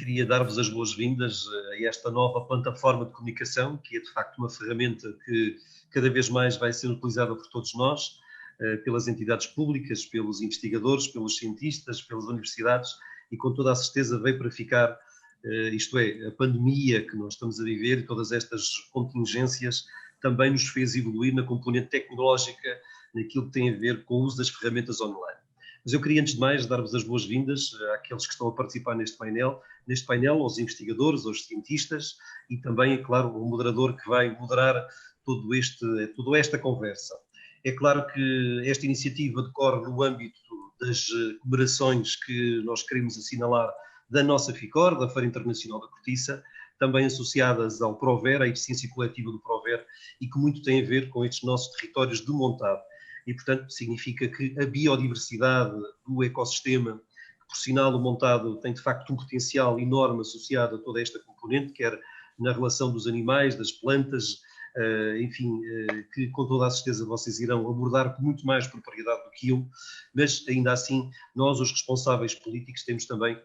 queria dar-vos as boas-vindas a esta nova plataforma de comunicação, que é de facto uma ferramenta que cada vez mais vai ser utilizada por todos nós, pelas entidades públicas, pelos investigadores, pelos cientistas, pelas universidades, e com toda a certeza veio para ficar, isto é, a pandemia que nós estamos a viver e todas estas contingências também nos fez evoluir na componente tecnológica, naquilo que tem a ver com o uso das ferramentas online. Mas eu queria, antes de mais, dar-vos as boas-vindas àqueles que estão a participar neste painel, aos investigadores, aos cientistas e também, é claro, ao moderador que vai moderar toda esta conversa. É claro que esta iniciativa decorre no âmbito das comemorações que nós queremos assinalar da nossa FICOR, da Feira Internacional da Cortiça, também associadas ao Prover, à eficiência coletiva do Prover, e que muito tem a ver com estes nossos territórios de montado. E, portanto, significa que a biodiversidade do ecossistema, que por sinal o montado tem de facto um potencial enorme associado a toda esta componente, quer na relação dos animais, das plantas, enfim, que com toda a certeza vocês irão abordar com muito mais propriedade do que eu, mas ainda assim nós, os responsáveis políticos, temos também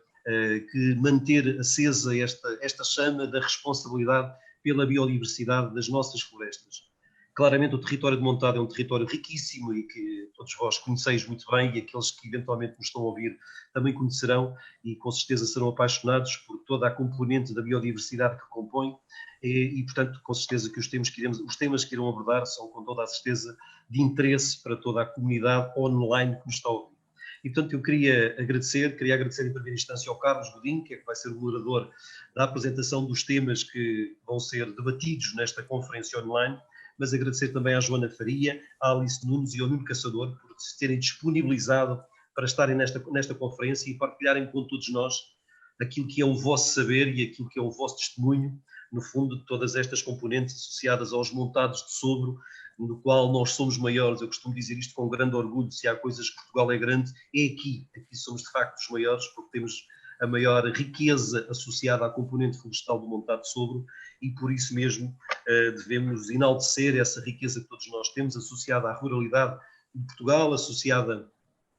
que manter acesa esta chama da responsabilidade pela biodiversidade das nossas florestas. Claramente o território de montado é um território riquíssimo e que todos vós conheceis muito bem, e aqueles que eventualmente nos estão a ouvir também conhecerão e com certeza serão apaixonados por toda a componente da biodiversidade que compõe e portanto, com certeza que os temas que irão abordar são com toda a certeza de interesse para toda a comunidade online que nos está a ouvir. E portanto eu queria agradecer em primeira instância ao Carlos Godinho, que vai ser o moderador da apresentação dos temas que vão ser debatidos nesta conferência online, mas agradecer também à Joana Faria, à Alice Nunes e ao Nuno Caçador por se terem disponibilizado para estarem nesta conferência e partilharem com todos nós aquilo que é o vosso saber e aquilo que é o vosso testemunho, no fundo, de todas estas componentes associadas aos montados de Sogro, no qual nós somos maiores. Eu costumo dizer isto com grande orgulho: se há coisas que Portugal é grande, é aqui somos de facto os maiores, porque temos a maior riqueza associada à componente florestal do montado de Sogro e por isso mesmo devemos enaltecer essa riqueza que todos nós temos, associada à ruralidade de Portugal, associada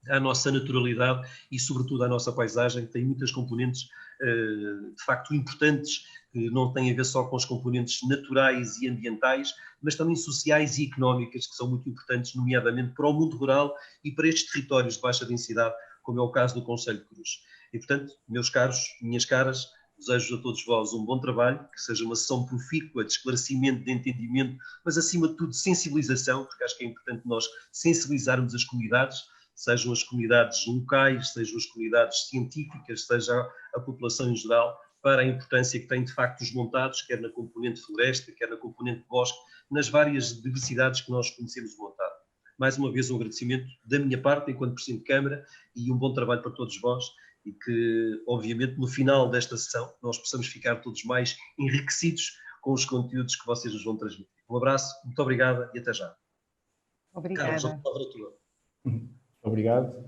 à nossa naturalidade e sobretudo à nossa paisagem, que tem muitas componentes de facto importantes, que não têm a ver só com as componentes naturais e ambientais, mas também sociais e económicas, que são muito importantes, nomeadamente para o mundo rural e para estes territórios de baixa densidade, como é o caso do Concelho de Cruz. E, portanto, meus caros, minhas caras, desejo a todos vós um bom trabalho, que seja uma sessão profícua de esclarecimento, de entendimento, mas acima de tudo de sensibilização, porque acho que é importante nós sensibilizarmos as comunidades, sejam as comunidades locais, sejam as comunidades científicas, seja a população em geral, para a importância que têm de facto os montados, quer na componente floresta, quer na componente bosque, nas várias diversidades que nós conhecemos de montado. Mais uma vez um agradecimento da minha parte, enquanto Presidente de Câmara, e um bom trabalho para todos vós, e que, obviamente, no final desta sessão, nós possamos ficar todos mais enriquecidos com os conteúdos que vocês nos vão transmitir. Um abraço, muito obrigada e até já. Obrigada. Carlos, a palavra é tua. Obrigado.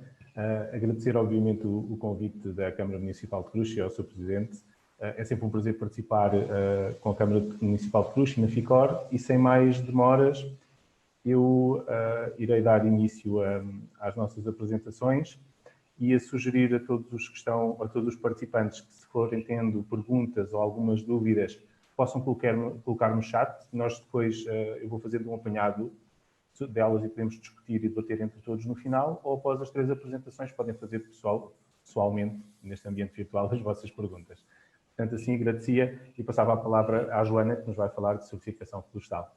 Agradecer, obviamente, o convite da Câmara Municipal de Cruz e ao seu Presidente. É sempre um prazer participar com a Câmara Municipal de Cruz e na FICOR, e sem mais demoras, eu irei dar início às nossas apresentações e a sugerir a todos os participantes que, se forem tendo perguntas ou algumas dúvidas, possam colocar no chat. Nós depois, eu vou fazendo um apanhado delas e podemos discutir e debater entre todos no final, ou após as 3 apresentações podem fazer pessoalmente, neste ambiente virtual, as vossas perguntas. Portanto, assim, agradecia e passava a palavra à Joana, que nos vai falar de certificação florestal.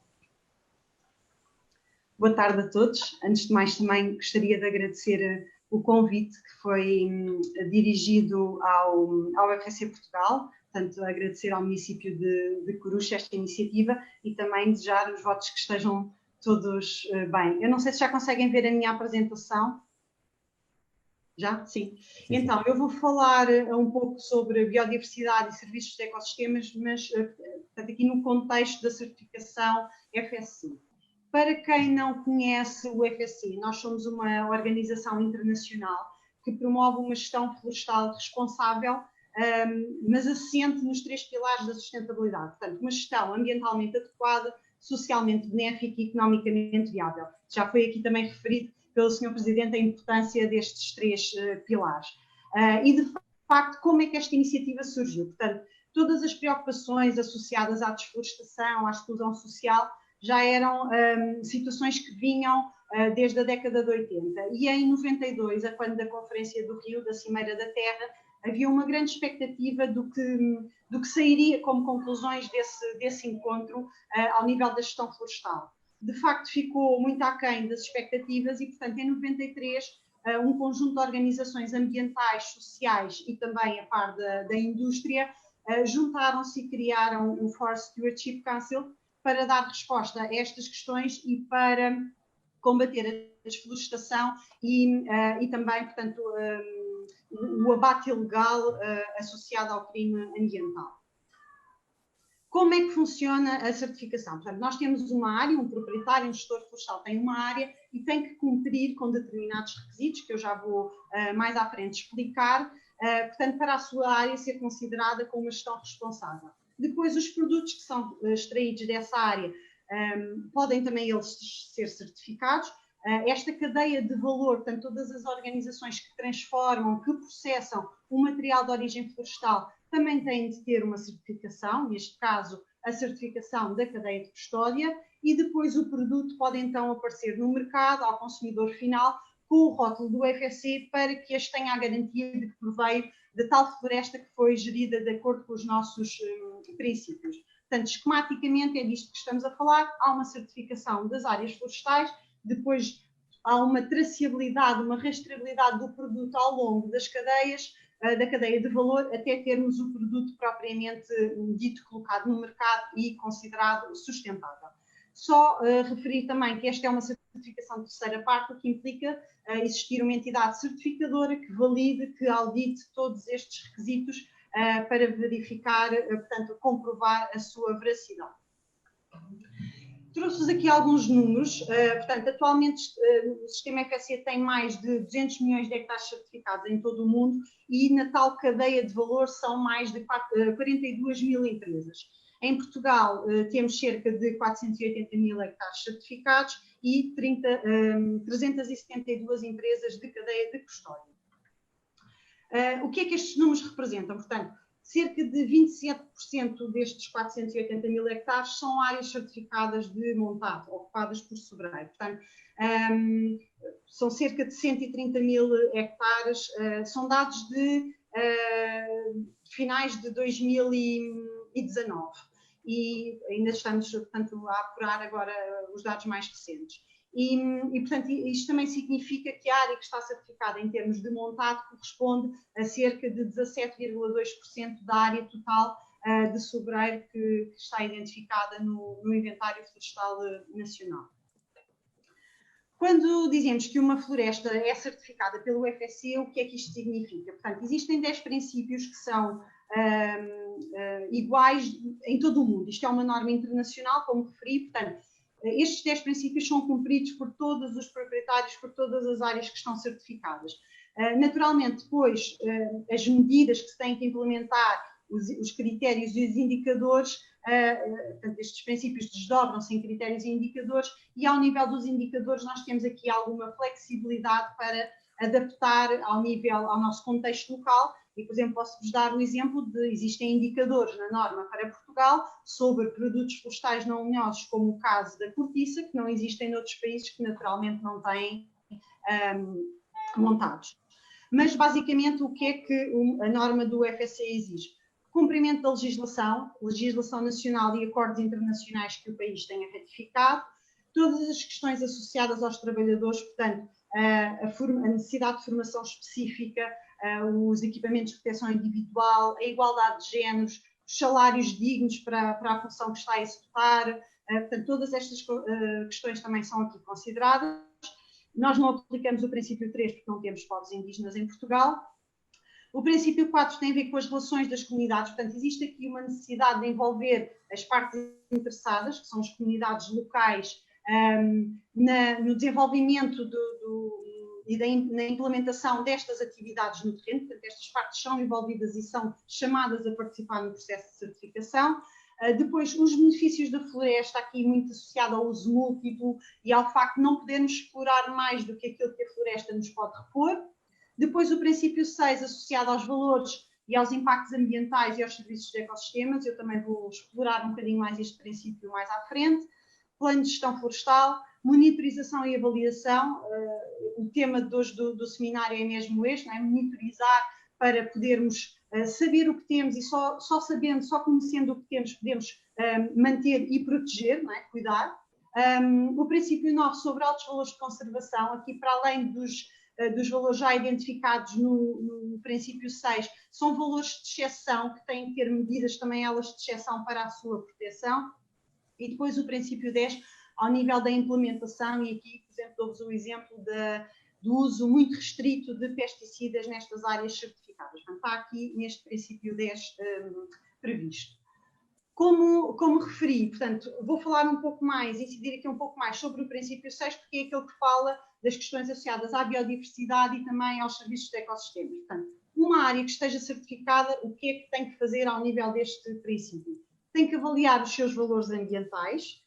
Boa tarde a todos. Antes de mais, também gostaria de agradecer o convite que foi dirigido ao FSC Portugal, portanto, agradecer ao município de Coruche esta iniciativa e também desejar os votos que estejam todos bem. Eu não sei se já conseguem ver a minha apresentação. Já? Sim. Então, eu vou falar um pouco sobre a biodiversidade e serviços de ecossistemas, mas aqui no contexto da certificação FSC. Para quem não conhece o FSC, nós somos uma organização internacional que promove uma gestão florestal responsável, mas assente nos 3 pilares da sustentabilidade. Portanto, uma gestão ambientalmente adequada, socialmente benéfica e economicamente viável. Já foi aqui também referido pelo Sr. Presidente a importância destes 3 pilares. E, de facto, como é que esta iniciativa surgiu. Portanto, todas as preocupações associadas à desflorestação, à exclusão social, já eram situações que vinham desde a década de 80. E em 92, quando da Conferência do Rio, da Cimeira da Terra, havia uma grande expectativa do que sairia como conclusões desse encontro ao nível da gestão florestal. De facto, ficou muito aquém das expectativas e, portanto, em 93, um conjunto de organizações ambientais, sociais e também a par da indústria juntaram-se e criaram o Forest Stewardship Council para dar resposta a estas questões e para combater a desflorestação e também, portanto, o abate ilegal associado ao crime ambiental. Como é que funciona a certificação? Portanto, nós temos uma área, um proprietário, um gestor florestal tem uma área e tem que cumprir com determinados requisitos, que eu já vou mais à frente explicar, portanto, para a sua área ser considerada como uma gestão responsável. Depois, os produtos que são extraídos dessa área podem também eles ser certificados. Esta cadeia de valor, portanto, todas as organizações que transformam, que processam o material de origem florestal, também têm de ter uma certificação, neste caso, a certificação da cadeia de custódia, e depois o produto pode então aparecer no mercado, ao consumidor final, com o rótulo do FSC, para que este tenha a garantia de que proveio de tal floresta que foi gerida de acordo com os nossos princípios. Portanto, esquematicamente é disto que estamos a falar, há uma certificação das áreas florestais, depois há uma traceabilidade, uma rastreabilidade do produto ao longo das cadeias, da cadeia de valor, até termos o produto propriamente dito, colocado no mercado e considerado sustentável. Só referir também que esta é uma certificação de terceira parte, o que implica existir uma entidade certificadora que valide, que audite todos estes requisitos para verificar, portanto, comprovar a sua veracidade. Trouxe-vos aqui alguns números, portanto, atualmente o sistema FSC tem mais de 200 milhões de hectares certificados em todo o mundo e na tal cadeia de valor são mais de 42 mil empresas. Em Portugal temos cerca de 480 mil hectares certificados e 372 empresas de cadeia de custódia. O que é que estes números representam? Portanto, cerca de 27% destes 480 mil hectares são áreas certificadas de montado, ocupadas por sobreiro. Portanto, são cerca de 130 mil hectares, são dados de finais de 2019 e ainda estamos, portanto, a apurar agora os dados mais recentes. E, portanto, isto também significa que a área que está certificada em termos de montado corresponde a cerca de 17,2% da área total de sobreiro que está identificada no inventário florestal nacional. Quando dizemos que uma floresta é certificada pelo FSC, o que é que isto significa? Portanto, existem 10 princípios que são iguais em todo o mundo. Isto é uma norma internacional, como referi, portanto, estes 10 princípios são cumpridos por todos os proprietários, por todas as áreas que estão certificadas. Naturalmente, depois, as medidas que se têm que implementar, os critérios e os indicadores, portanto, estes princípios desdobram-se em critérios e indicadores, e ao nível dos indicadores nós temos aqui alguma flexibilidade para adaptar ao nosso contexto local. E, por exemplo, posso-vos dar o exemplo de existem indicadores na norma para Portugal sobre produtos florestais não lenhosos, como o caso da cortiça, que não existem noutros países que naturalmente não têm montados. Mas, basicamente, o que é que a norma do FSC exige? Cumprimento da legislação nacional e acordos internacionais que o país tenha ratificado, todas as questões associadas aos trabalhadores, portanto, a necessidade de formação específica, os equipamentos de proteção individual, a igualdade de géneros, os salários dignos para a função que está a executar, portanto, todas estas questões também são aqui consideradas. Nós não aplicamos o princípio 3 porque não temos povos indígenas em Portugal. O princípio 4 tem a ver com as relações das comunidades, portanto, existe aqui uma necessidade de envolver as partes interessadas, que são as comunidades locais, no desenvolvimento e na implementação destas atividades no terreno, portanto, estas partes são envolvidas e são chamadas a participar no processo de certificação. Depois, os benefícios da floresta, aqui muito associado ao uso múltiplo e ao facto de não podermos explorar mais do que aquilo que a floresta nos pode repor. Depois o princípio 6, associado aos valores e aos impactos ambientais e aos serviços de ecossistemas. Eu também vou explorar um bocadinho mais este princípio mais à frente. Plano de gestão florestal, monitorização e avaliação. O tema de hoje do seminário é mesmo este, não é? Monitorizar para podermos saber o que temos e só sabendo, só conhecendo o que temos, podemos manter e proteger, não é? Cuidar. O princípio 9 sobre altos valores de conservação, aqui para além dos valores já identificados no princípio 6, são valores de exceção que têm que ter medidas também elas de exceção para a sua proteção. E depois o princípio 10, ao nível da implementação, e aqui, por exemplo, dou-vos o exemplo do uso muito restrito de pesticidas nestas áreas certificadas. Portanto, está aqui neste princípio 10 previsto. Como referi, portanto, vou falar um pouco mais, incidir aqui um pouco mais sobre o princípio 6, porque é aquele que fala das questões associadas à biodiversidade e também aos serviços de ecossistemas. Portanto, uma área que esteja certificada, o que é que tem que fazer ao nível deste princípio? Tem que avaliar os seus valores ambientais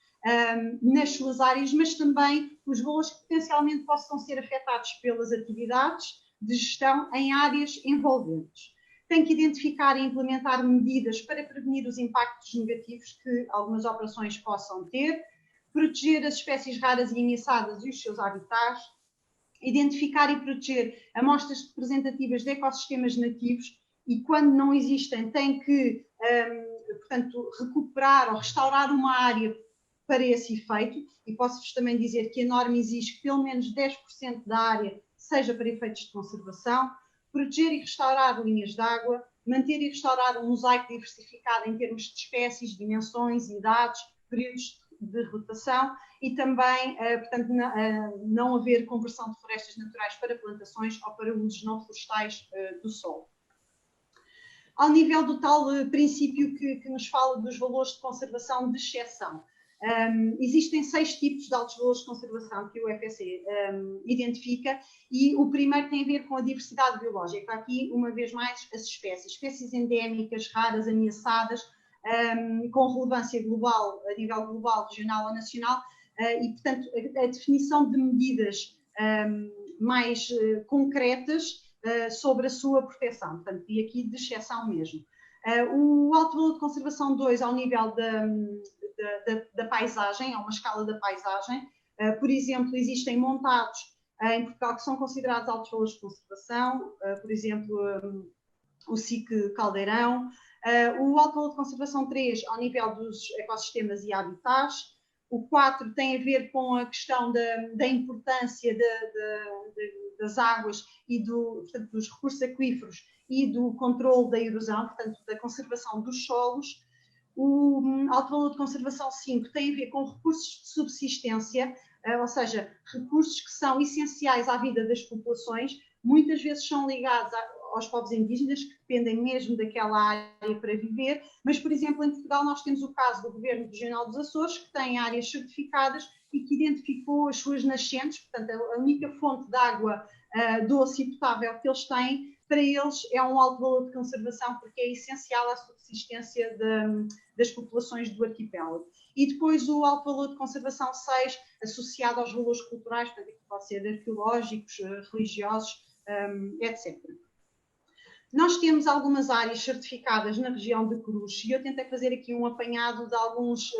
nas suas áreas, mas também os valores que potencialmente possam ser afetados pelas atividades de gestão em áreas envolventes. Tem que identificar e implementar medidas para prevenir os impactos negativos que algumas operações possam ter, proteger as espécies raras e ameaçadas e os seus habitats, identificar e proteger amostras representativas de ecossistemas nativos e, quando não existem, tem que, portanto, recuperar ou restaurar uma área para esse efeito. E posso-vos também dizer que a norma exige que pelo menos 10% da área seja para efeitos de conservação, proteger e restaurar linhas de água, manter e restaurar um mosaico diversificado em termos de espécies, dimensões, idades, períodos de rotação e também, portanto, não haver conversão de florestas naturais para plantações ou para usos não florestais do solo. Ao nível do tal princípio que nos fala dos valores de conservação de exceção, existem 6 tipos de altos valores de conservação que o FSC identifica, e o primeiro tem a ver com a diversidade biológica. Aqui, uma vez mais, as espécies endémicas, raras, ameaçadas, com relevância global, a nível global, regional ou nacional, e, portanto, a definição de medidas mais concretas sobre a sua proteção, portanto, e aqui de exceção mesmo. O alto valor de conservação 2 ao nível da paisagem, é uma escala da paisagem. Por exemplo, existem montados em Portugal que são considerados altos valores de conservação, por exemplo, o SIC Caldeirão. O alto valor de conservação 3 ao nível dos ecossistemas e habitats. O 4 tem a ver com a questão da importância das águas e portanto, dos recursos aquíferos e do controle da erosão, portanto, da conservação dos solos. O alto valor de conservação 5 tem a ver com recursos de subsistência, ou seja, recursos que são essenciais à vida das populações, muitas vezes são ligados aos povos indígenas, que dependem mesmo daquela área para viver, mas, por exemplo, em Portugal nós temos o caso do Governo Regional dos Açores, que tem áreas certificadas e que identificou as suas nascentes, portanto, a única fonte de água doce e potável que eles têm, para eles é um alto valor de conservação, porque é essencial à subsistência das populações do arquipélago. E depois o alto valor de conservação 6, associado aos valores culturais, portanto, que pode ser arqueológicos, religiosos, etc. Nós temos algumas áreas certificadas na região de Coruche e eu tentei fazer aqui um apanhado de alguns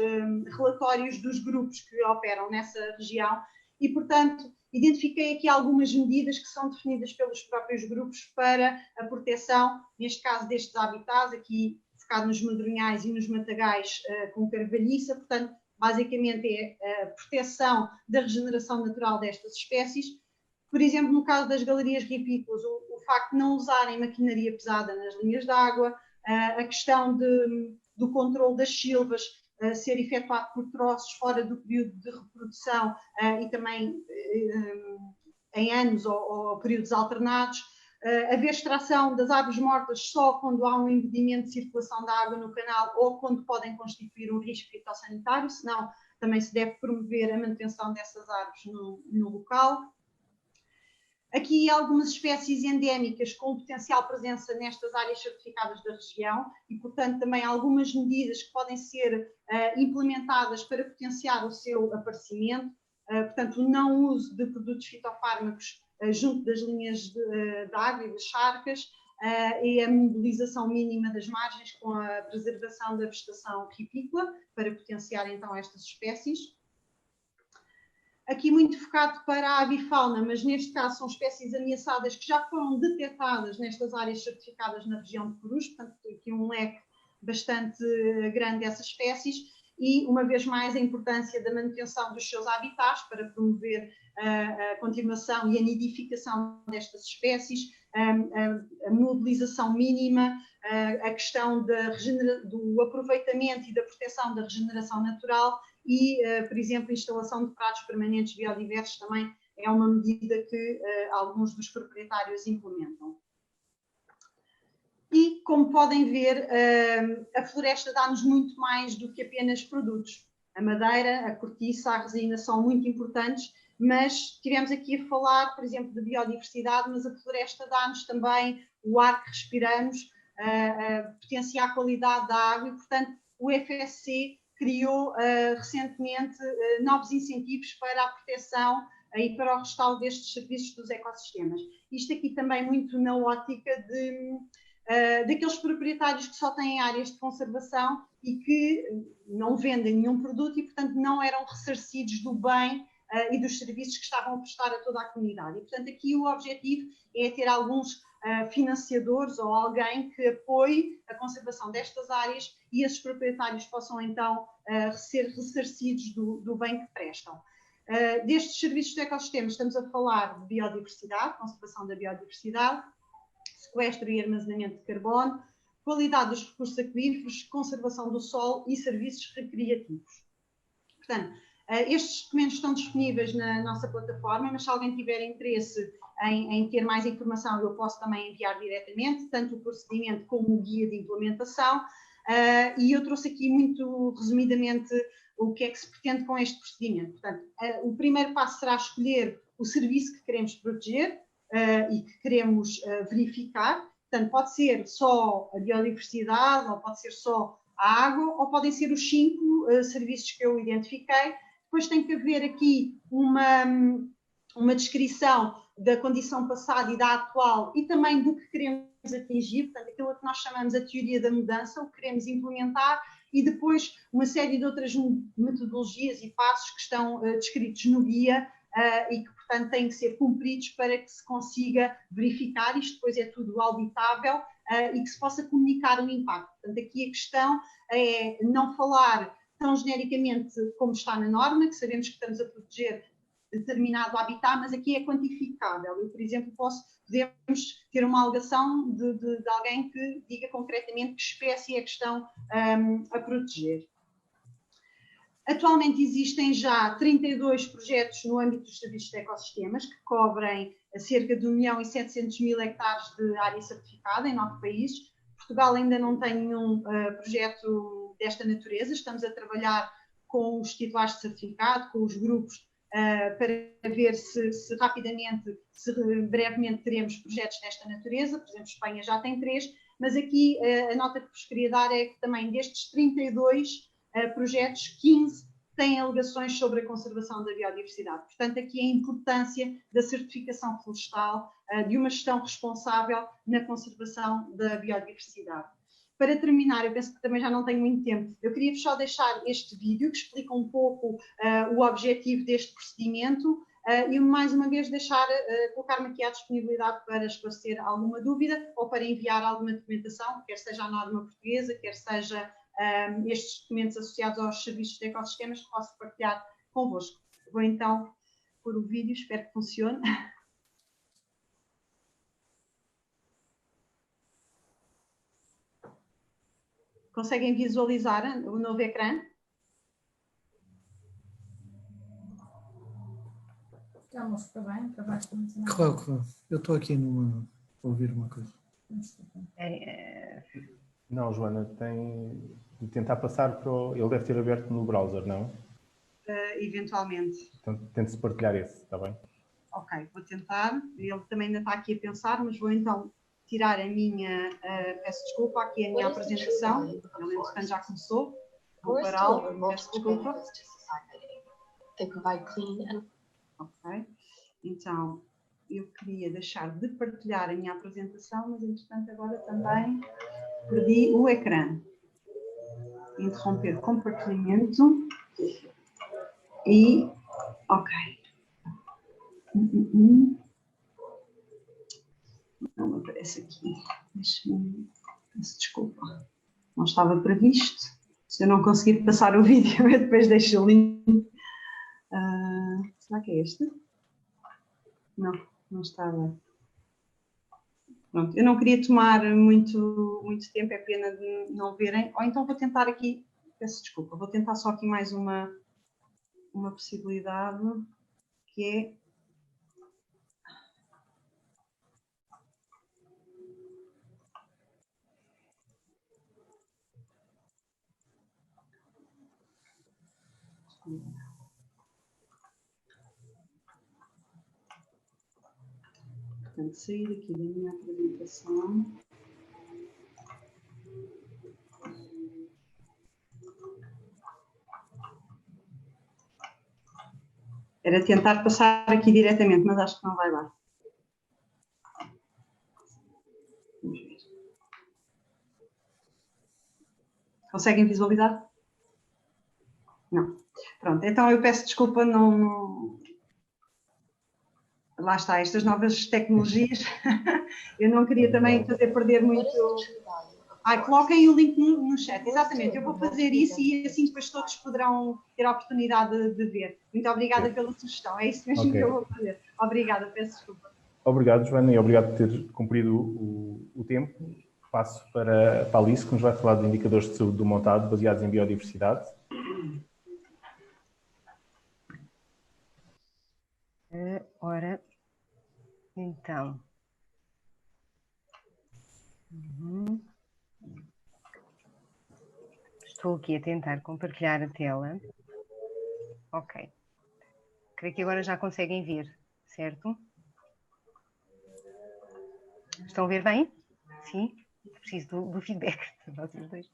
relatórios dos grupos que operam nessa região e, portanto, identifiquei aqui algumas medidas que são definidas pelos próprios grupos para a proteção, neste caso destes habitats, aqui focado nos madronhais e nos matagais com carvalhiça, portanto, basicamente é a proteção da regeneração natural destas espécies. Por exemplo, no caso das galerias ripícolas, o facto de não usarem maquinaria pesada nas linhas de água, a questão do controle das silvas ser efetuado por troços fora do período de reprodução e também em anos ou períodos alternados, haver extração das árvores mortas só quando há um impedimento de circulação da água no canal ou quando podem constituir um risco fitossanitário, senão também se deve promover a manutenção dessas árvores no local. Aqui algumas espécies endémicas com potencial presença nestas áreas certificadas da região e, portanto, também algumas medidas que podem ser implementadas para potenciar o seu aparecimento. Portanto, o não uso de produtos fitofármacos junto das linhas de água e das charcas, e a mobilização mínima das margens com a preservação da vegetação ripícola para potenciar então estas espécies. Aqui muito focado para a avifauna, mas neste caso são espécies ameaçadas que já foram detectadas nestas áreas certificadas na região de Coruche, portanto aqui um leque bastante grande dessas espécies e, uma vez mais, a importância da manutenção dos seus habitats para promover a continuação e a nidificação destas espécies, a mobilização mínima, a questão do aproveitamento e da proteção da regeneração natural e, por exemplo, a instalação de prados permanentes biodiversos também é uma medida que alguns dos proprietários implementam. E, como podem ver, a floresta dá-nos muito mais do que apenas produtos. A madeira, a cortiça, a resina são muito importantes, mas estivemos aqui a falar, por exemplo, de biodiversidade, mas a floresta dá-nos também o ar que respiramos, potencia a qualidade da água e, portanto, o FSC criou recentemente novos incentivos para a proteção e para o restauro destes serviços dos ecossistemas. Isto aqui também muito na ótica daqueles proprietários que só têm áreas de conservação e que não vendem nenhum produto e, portanto, não eram ressarcidos do bem e dos serviços que estavam a prestar a toda a comunidade. E, portanto, aqui o objetivo é ter alguns financiadores ou alguém que apoie a conservação destas áreas e esses proprietários possam, então, ser ressarcidos do bem que prestam. Destes serviços de ecossistemas estamos a falar de biodiversidade, conservação da biodiversidade, sequestro e armazenamento de carbono, qualidade dos recursos aquíferos, conservação do solo e serviços recreativos. Portanto, estes documentos estão disponíveis na nossa plataforma, mas se alguém tiver interesse em ter mais informação, eu posso também enviar diretamente, tanto o procedimento como o guia de implementação. E eu trouxe aqui muito resumidamente o que é que se pretende com este procedimento. Portanto, o primeiro passo será escolher o serviço que queremos proteger e que queremos verificar. Portanto, pode ser só a biodiversidade, ou pode ser só a água, ou podem ser os 5 serviços que eu identifiquei. Depois tem que haver aqui uma descrição da condição passada e da atual e também do que queremos atingir, portanto, aquilo que nós chamamos a teoria da mudança, o que queremos implementar, e depois uma série de outras metodologias e passos que estão descritos no guia e que, portanto, têm que ser cumpridos para que se consiga verificar, isto depois é tudo auditável e que se possa comunicar o impacto. Portanto, aqui a questão é não falar tão genericamente como está na norma, que sabemos que estamos a proteger determinado habitat, mas aqui é quantificável. Eu, por exemplo, podemos ter uma alegação de alguém que diga concretamente que espécie é que estão a proteger. Atualmente existem já 32 projetos no âmbito dos serviços de ecossistemas que cobrem cerca de 1.700.000 hectares de área certificada em 9 países. Portugal ainda não tem nenhum projeto desta natureza. Estamos a trabalhar com os titulares de certificado, com os grupos, para ver se rapidamente, se brevemente teremos projetos desta natureza. Por exemplo, Espanha já tem 3, mas aqui a nota que vos queria dar é que também destes 32 projetos, 15 têm alegações sobre a conservação da biodiversidade. Portanto, aqui a importância da certificação florestal, de uma gestão responsável na conservação da biodiversidade. Para terminar, eu penso que também já não tenho muito tempo, eu queria só deixar este vídeo que explica um pouco o objetivo deste procedimento e mais uma vez colocar-me aqui à disponibilidade para esclarecer alguma dúvida ou para enviar alguma documentação, quer seja a norma portuguesa, quer seja estes documentos associados aos serviços de ecossistemas que posso partilhar convosco. Vou então pôr o vídeo, espero que funcione. Conseguem visualizar o novo ecrã? Estamos para bem, para baixo. Claro. Eu estou aqui a ouvir uma coisa. Não, Joana, tem de tentar passar para o... Ele deve ter aberto no browser, não? Eventualmente. Então tente-se partilhar esse, está bem? Ok, vou tentar. Ele também ainda está aqui a pensar, mas vou então tirar a minha... peço desculpa, aqui a minha apresentação. Ele, entretanto, já começou. Vou pará-lo, peço desculpa. Ok, então... eu queria deixar de partilhar a minha apresentação, mas entretanto agora também perdi o ecrã. Interromper compartilhamento e ok. Não me aparece aqui. Deixa-me. Peço desculpa. Não estava previsto. Se eu não conseguir passar o vídeo, eu depois deixo o link. Será que é este? Não, não estava. Pronto, eu não queria tomar muito tempo, é pena de não verem. Ou então vou tentar aqui, peço desculpa, vou tentar só aqui mais uma possibilidade, que é... Portanto, sair aqui da minha apresentação. Era tentar passar aqui diretamente, mas acho que não vai dar. Vamos ver. Conseguem visualizar? Não. Pronto, então eu peço desculpa, não... Lá está, estas novas tecnologias. Eu não queria também fazer perder muito... Coloquem o link no chat, exatamente. Eu vou fazer isso e assim depois todos poderão ter a oportunidade de ver. Muito obrigada pela sugestão, é isso mesmo que eu vou fazer. Obrigada, peço desculpa. Obrigado, Joana, e obrigado por ter cumprido o tempo. Passo para a Alice, que nos vai falar de indicadores de saúde do montado baseados em biodiversidade. Ora, então... Estou aqui a tentar compartilhar a tela. Ok. Creio que agora já conseguem ver, certo? Estão a ver bem? Sim? Preciso do feedback de vocês dois.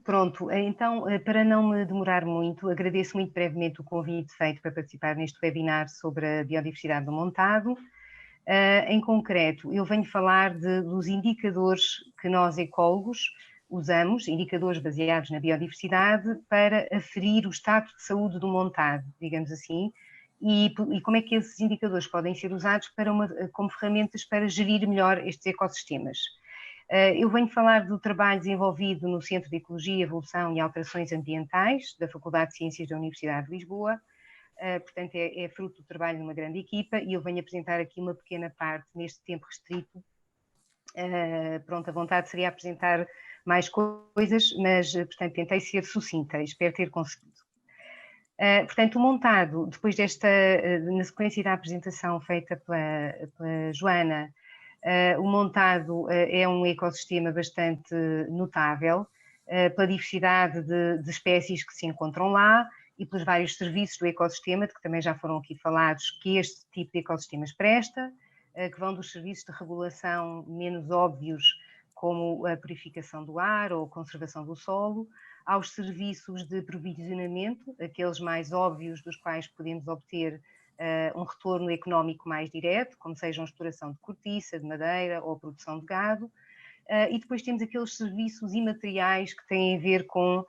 Pronto, então, para não me demorar muito, agradeço muito brevemente o convite feito para participar neste webinar sobre a biodiversidade do montado. Em concreto, eu venho falar dos indicadores que nós, ecólogos, usamos, indicadores baseados na biodiversidade, para aferir o estado de saúde do montado, digamos assim, e como é que esses indicadores podem ser usados como ferramentas para gerir melhor estes ecossistemas. Eu venho falar do trabalho desenvolvido no Centro de Ecologia, Evolução e Alterações Ambientais da Faculdade de Ciências da Universidade de Lisboa. Portanto, é fruto do trabalho de uma grande equipa e eu venho apresentar aqui uma pequena parte neste tempo restrito. Pronto, a vontade seria apresentar mais coisas, mas, portanto, tentei ser sucinta e espero ter conseguido. Portanto, o montado, depois na sequência da apresentação feita pela Joana, o montado é um ecossistema bastante notável, pela diversidade de espécies que se encontram lá e pelos vários serviços do ecossistema, de que também já foram aqui falados, que este tipo de ecossistemas presta, que vão dos serviços de regulação menos óbvios, como a purificação do ar ou a conservação do solo, aos serviços de provisionamento, aqueles mais óbvios dos quais podemos obter um retorno económico mais direto, como sejam a exploração de cortiça, de madeira ou a produção de gado, e depois temos aqueles serviços imateriais que têm a ver com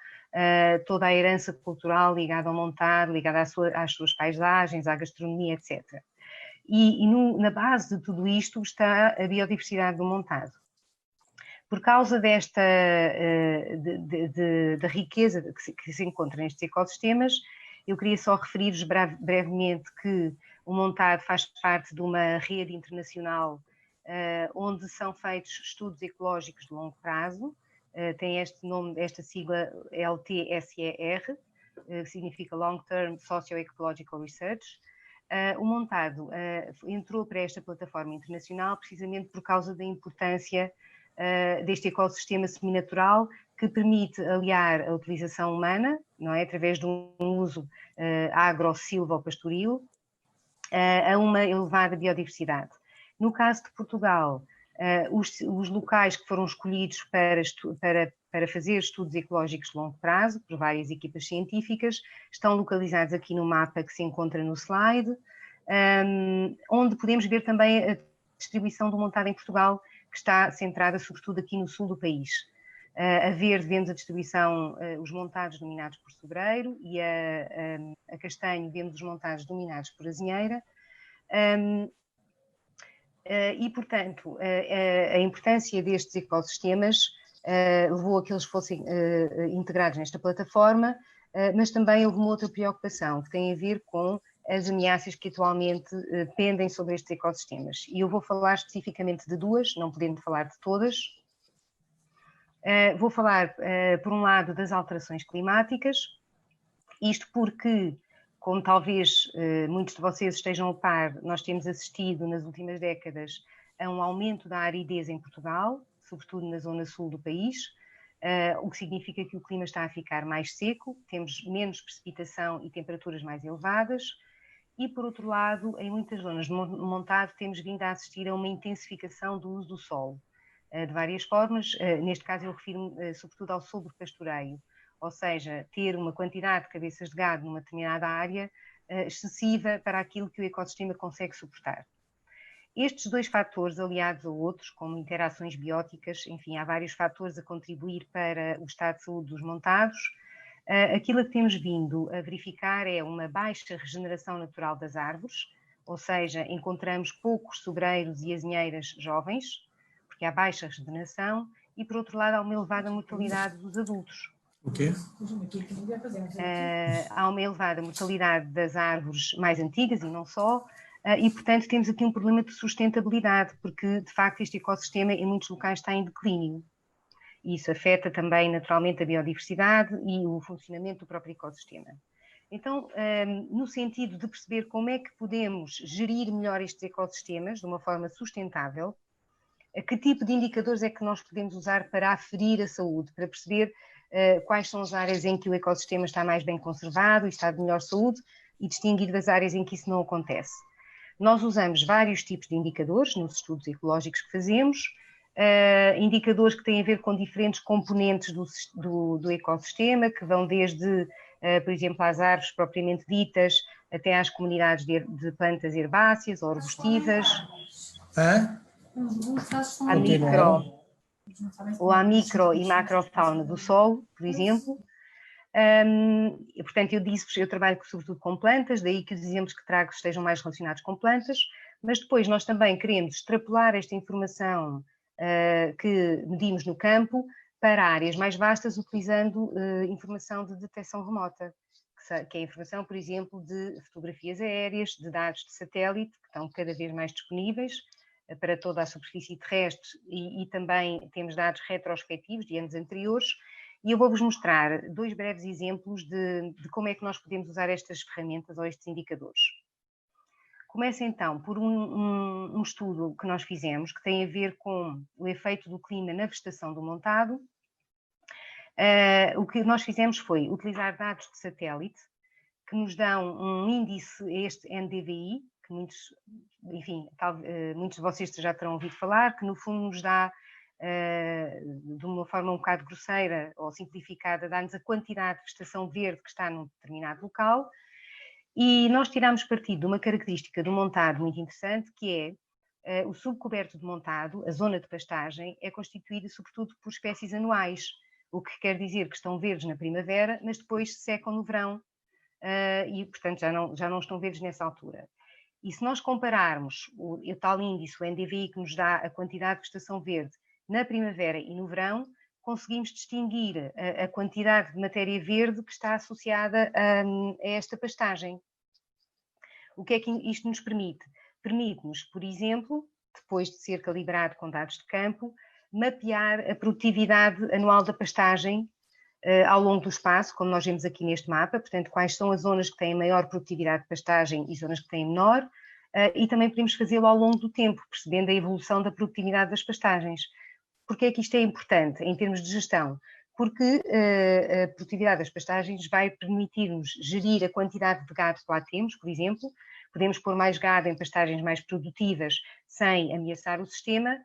toda a herança cultural ligada ao montado, ligada às suas paisagens, à gastronomia, etc. E na base de tudo isto está a biodiversidade do montado. Por causa desta da riqueza que se encontra nestes ecossistemas, eu queria só referir-vos brevemente que o montado faz parte de uma rede internacional onde são feitos estudos ecológicos de longo prazo, tem este nome, esta sigla LTSER, significa Long Term Socio-Ecological Research. O montado entrou para esta plataforma internacional precisamente por causa da importância deste ecossistema seminatural que permite aliar a utilização humana, não é, através de um uso agro-silvopastoril, a uma elevada biodiversidade. No caso de Portugal, os locais que foram escolhidos para fazer estudos ecológicos de longo prazo, por várias equipas científicas, estão localizados aqui no mapa que se encontra no slide. onde podemos ver também a distribuição do montado em Portugal, que está centrada sobretudo aqui no sul do país. A verde vemos a distribuição, os montados dominados por sobreiro, e a castanho vemos os montados dominados por azinheira. E, portanto, a importância destes ecossistemas levou a que eles fossem integrados nesta plataforma, mas também houve uma outra preocupação, que tem a ver com as ameaças que atualmente pendem sobre estes ecossistemas. E eu vou falar especificamente de duas, não podendo falar de todas. Vou falar, por um lado, das alterações climáticas, isto porque, como talvez muitos de vocês estejam a par, nós temos assistido nas últimas décadas a um aumento da aridez em Portugal, sobretudo na zona sul do país, o que significa que o clima está a ficar mais seco, temos menos precipitação e temperaturas mais elevadas, e por outro lado, em muitas zonas de montado temos vindo a assistir a uma intensificação do uso do solo, de várias formas. Neste caso eu refiro-me sobretudo ao sobrepastoreio, ou seja, ter uma quantidade de cabeças de gado numa determinada área excessiva para aquilo que o ecossistema consegue suportar. Estes dois fatores, aliados a outros, como interações bióticas, enfim, há vários fatores a contribuir para o estado de saúde dos montados. Aquilo que temos vindo a verificar é uma baixa regeneração natural das árvores, ou seja, encontramos poucos sobreiros e azinheiras jovens, porque há baixa regeneração, e por outro lado há uma elevada mortalidade dos adultos. O quê? Há uma elevada mortalidade das árvores mais antigas e não só, e portanto temos aqui um problema de sustentabilidade, porque de facto este ecossistema em muitos locais está em declínio. E isso afeta também naturalmente a biodiversidade e o funcionamento do próprio ecossistema. Então, no sentido de perceber como é que podemos gerir melhor estes ecossistemas de uma forma sustentável, que tipo de indicadores é que nós podemos usar para aferir a saúde, para perceber quais são as áreas em que o ecossistema está mais bem conservado e está de melhor saúde e distinguir das áreas em que isso não acontece. Nós usamos vários tipos de indicadores nos estudos ecológicos que fazemos, indicadores que têm a ver com diferentes componentes do ecossistema, que vão desde, por exemplo, às árvores propriamente ditas, até às comunidades de plantas herbáceas ou arbustivas, à micro e macrofauna do solo, por exemplo. Portanto, eu trabalho sobretudo com plantas, daí que os exemplos que trago estejam mais relacionados com plantas, mas depois nós também queremos extrapolar esta informação que medimos no campo para áreas mais vastas, utilizando informação de detecção remota, que é a informação, por exemplo, de fotografias aéreas, de dados de satélite, que estão cada vez mais disponíveis para toda a superfície terrestre, e também temos dados retrospectivos de anos anteriores, e eu vou-vos mostrar dois breves exemplos de como é que nós podemos usar estas ferramentas ou estes indicadores. Começo então por um estudo que nós fizemos, que tem a ver com o efeito do clima na vegetação do montado. O que nós fizemos foi utilizar dados de satélite, que nos dão um índice, este NDVI, que muitos de vocês já terão ouvido falar, que no fundo nos dá, de uma forma um bocado grosseira ou simplificada, dá-nos a quantidade de vegetação verde que está num determinado local. E nós tiramos partido de uma característica do montado muito interessante, que é o subcoberto de montado, a zona de pastagem, é constituída sobretudo por espécies anuais, o que quer dizer que estão verdes na primavera, mas depois se secam no verão e, portanto, já não estão verdes nessa altura. E se nós compararmos o tal índice, o NDVI, que nos dá a quantidade de vegetação verde na primavera e no verão, conseguimos distinguir a quantidade de matéria verde que está associada a esta pastagem. O que é que isto nos permite? Permite-nos, por exemplo, depois de ser calibrado com dados de campo, mapear a produtividade anual da pastagem ao longo do espaço, como nós vemos aqui neste mapa, portanto, quais são as zonas que têm maior produtividade de pastagem e zonas que têm menor, e também podemos fazê-lo ao longo do tempo, percebendo a evolução da produtividade das pastagens. Porquê é que isto é importante em termos de gestão? Porque a produtividade das pastagens vai permitir-nos gerir a quantidade de gado que lá temos, por exemplo. Podemos pôr mais gado em pastagens mais produtivas sem ameaçar o sistema,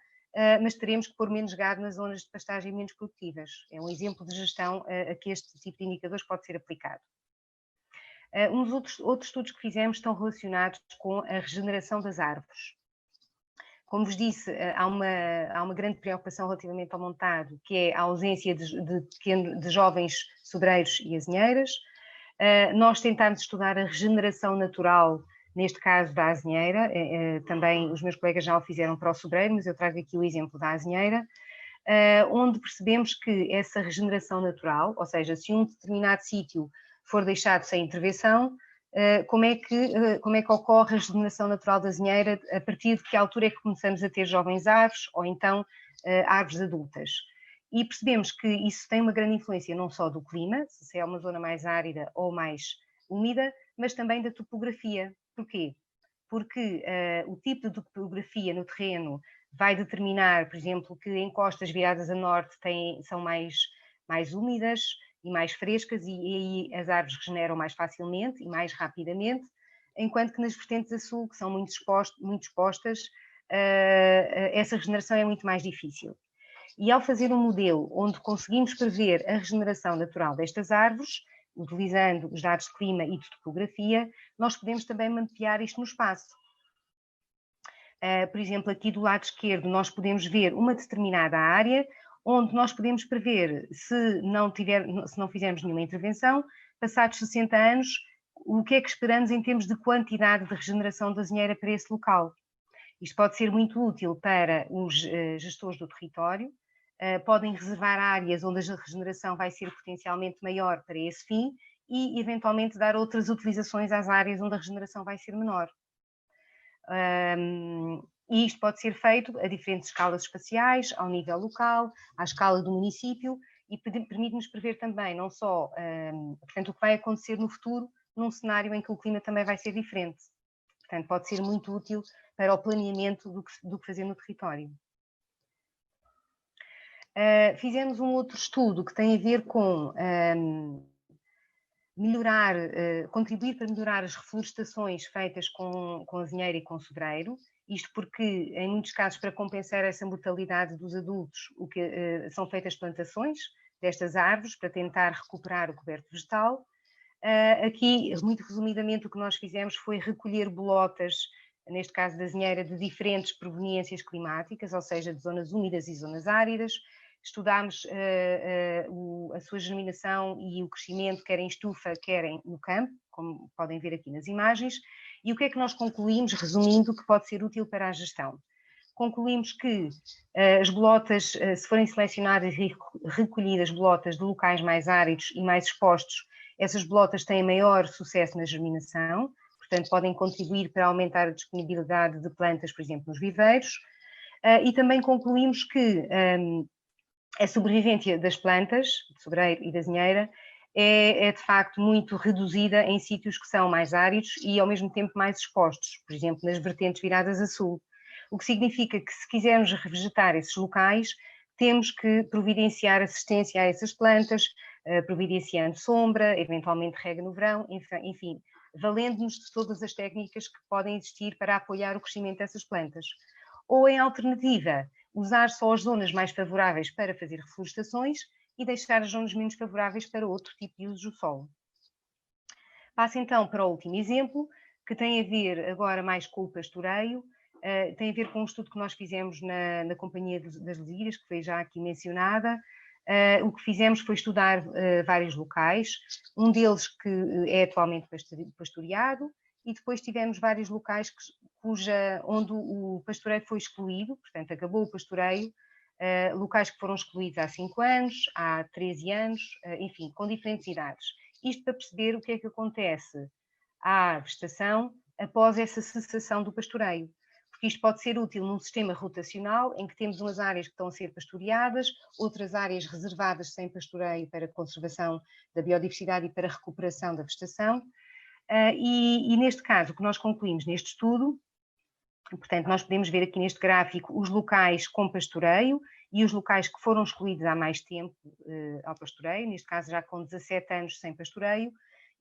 mas teremos que pôr menos gado nas zonas de pastagem menos produtivas. É um exemplo de gestão a que este tipo de indicadores pode ser aplicado. Outros estudos que fizemos estão relacionados com a regeneração das árvores. Como vos disse, há uma grande preocupação relativamente ao montado, que é a ausência de jovens sobreiros e azinheiras. Nós tentámos estudar a regeneração natural, neste caso da azinheira, também os meus colegas já o fizeram para o sobreiro, mas eu trago aqui o exemplo da azinheira, onde percebemos que essa regeneração natural, ou seja, se um determinado sítio for deixado sem intervenção, como é que ocorre a regeneração natural da azinheira, a partir de que altura é que começamos a ter jovens árvores ou então árvores adultas. E percebemos que isso tem uma grande influência não só do clima, se é uma zona mais árida ou mais úmida, mas também da topografia. Porquê? Porque o tipo de topografia no terreno vai determinar, por exemplo, que encostas viradas a norte são mais úmidas e mais frescas, e aí as árvores regeneram mais facilmente e mais rapidamente, enquanto que nas vertentes a sul, que são muito expostas, essa regeneração é muito mais difícil. E ao fazer um modelo onde conseguimos prever a regeneração natural destas árvores, utilizando os dados de clima e de topografia, nós podemos também mapear isto no espaço. Por exemplo, aqui do lado esquerdo nós podemos ver uma determinada área onde nós podemos prever, se não fizermos nenhuma intervenção, passados 60 anos, o que é que esperamos em termos de quantidade de regeneração da azinheira para esse local. Isto pode ser muito útil para os gestores do território, podem reservar áreas onde a regeneração vai ser potencialmente maior para esse fim e, eventualmente, dar outras utilizações às áreas onde a regeneração vai ser menor. E isto pode ser feito a diferentes escalas espaciais, ao nível local, à escala do município, e permite-nos prever também não só, portanto, o que vai acontecer no futuro, num cenário em que o clima também vai ser diferente. Portanto, pode ser muito útil para o planeamento do que fazer no território. Fizemos um outro estudo que tem a ver com contribuir para melhorar as reflorestações feitas com azinheira e com sobreiro, isto porque, em muitos casos, para compensar essa mortalidade dos adultos, são feitas plantações destas árvores para tentar recuperar o coberto vegetal. Aqui, muito resumidamente, o que nós fizemos foi recolher bolotas, neste caso da azinheira, de diferentes proveniências climáticas, ou seja, de zonas úmidas e zonas áridas. Estudámos a sua germinação e o crescimento, quer em estufa, quer no campo, como podem ver aqui nas imagens. E o que é que nós concluímos, resumindo, que pode ser útil para a gestão? Concluímos que as bolotas, se forem selecionadas e recolhidas bolotas de locais mais áridos e mais expostos, essas bolotas têm maior sucesso na germinação, portanto podem contribuir para aumentar a disponibilidade de plantas, por exemplo, nos viveiros. E também concluímos que a sobrevivência das plantas, de sobreiro e da azinheira, é de facto muito reduzida em sítios que são mais áridos e ao mesmo tempo mais expostos, por exemplo, nas vertentes viradas a sul. O que significa que, se quisermos revegetar esses locais, temos que providenciar assistência a essas plantas, providenciando sombra, eventualmente rega no verão, enfim, valendo-nos de todas as técnicas que podem existir para apoiar o crescimento dessas plantas. Ou, em alternativa, usar só as zonas mais favoráveis para fazer reflorestações e deixar as zonas menos favoráveis para outro tipo de uso do solo. Passo então para o último exemplo, que tem a ver agora mais com o pastoreio, tem a ver com um estudo que nós fizemos na Companhia das Lusíadas, que foi já aqui mencionada. O que fizemos foi estudar vários locais, um deles que é atualmente pastoreado, e depois tivemos vários locais onde o pastoreio foi excluído, portanto acabou o pastoreio, locais que foram excluídos há 5 anos, há 13 anos, enfim, com diferentes idades. Isto para perceber o que é que acontece à vegetação após essa cessação do pastoreio. Porque isto pode ser útil num sistema rotacional, em que temos umas áreas que estão a ser pastoreadas, outras áreas reservadas sem pastoreio para conservação da biodiversidade e para recuperação da vegetação. E neste caso, o que nós concluímos neste estudo, portanto, nós podemos ver aqui neste gráfico os locais com pastoreio e os locais que foram excluídos há mais tempo ao pastoreio, neste caso já com 17 anos sem pastoreio,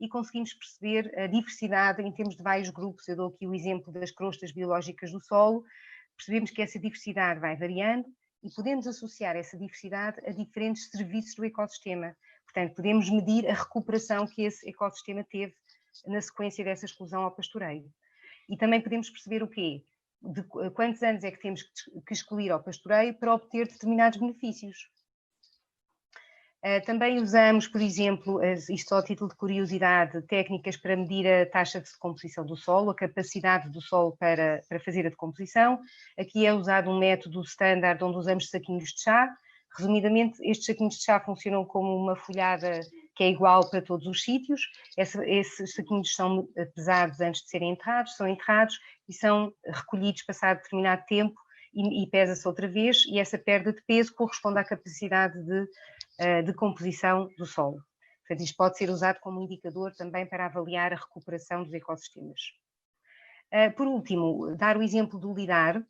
e conseguimos perceber a diversidade em termos de vários grupos. Eu dou aqui o exemplo das crostas biológicas do solo, percebemos que essa diversidade vai variando e podemos associar essa diversidade a diferentes serviços do ecossistema. Portanto, podemos medir a recuperação que esse ecossistema teve na sequência dessa exclusão ao pastoreio. E também podemos perceber o quê? De quantos anos é que temos que excluir ao pastoreio para obter determinados benefícios. Também usamos, por exemplo, isto só a título de curiosidade, técnicas para medir a taxa de decomposição do solo, a capacidade do solo para fazer a decomposição. Aqui é usado um método standard onde usamos saquinhos de chá. Resumidamente, estes saquinhos de chá funcionam como uma folhada que é igual para todos os sítios. Esses saquinhos são pesados antes de serem enterrados, são enterrados e são recolhidos passado determinado tempo e pesa-se outra vez, e essa perda de peso corresponde à capacidade de composição do solo. Portanto, isto pode ser usado como indicador também para avaliar a recuperação dos ecossistemas. Por último, dar o exemplo do lidar.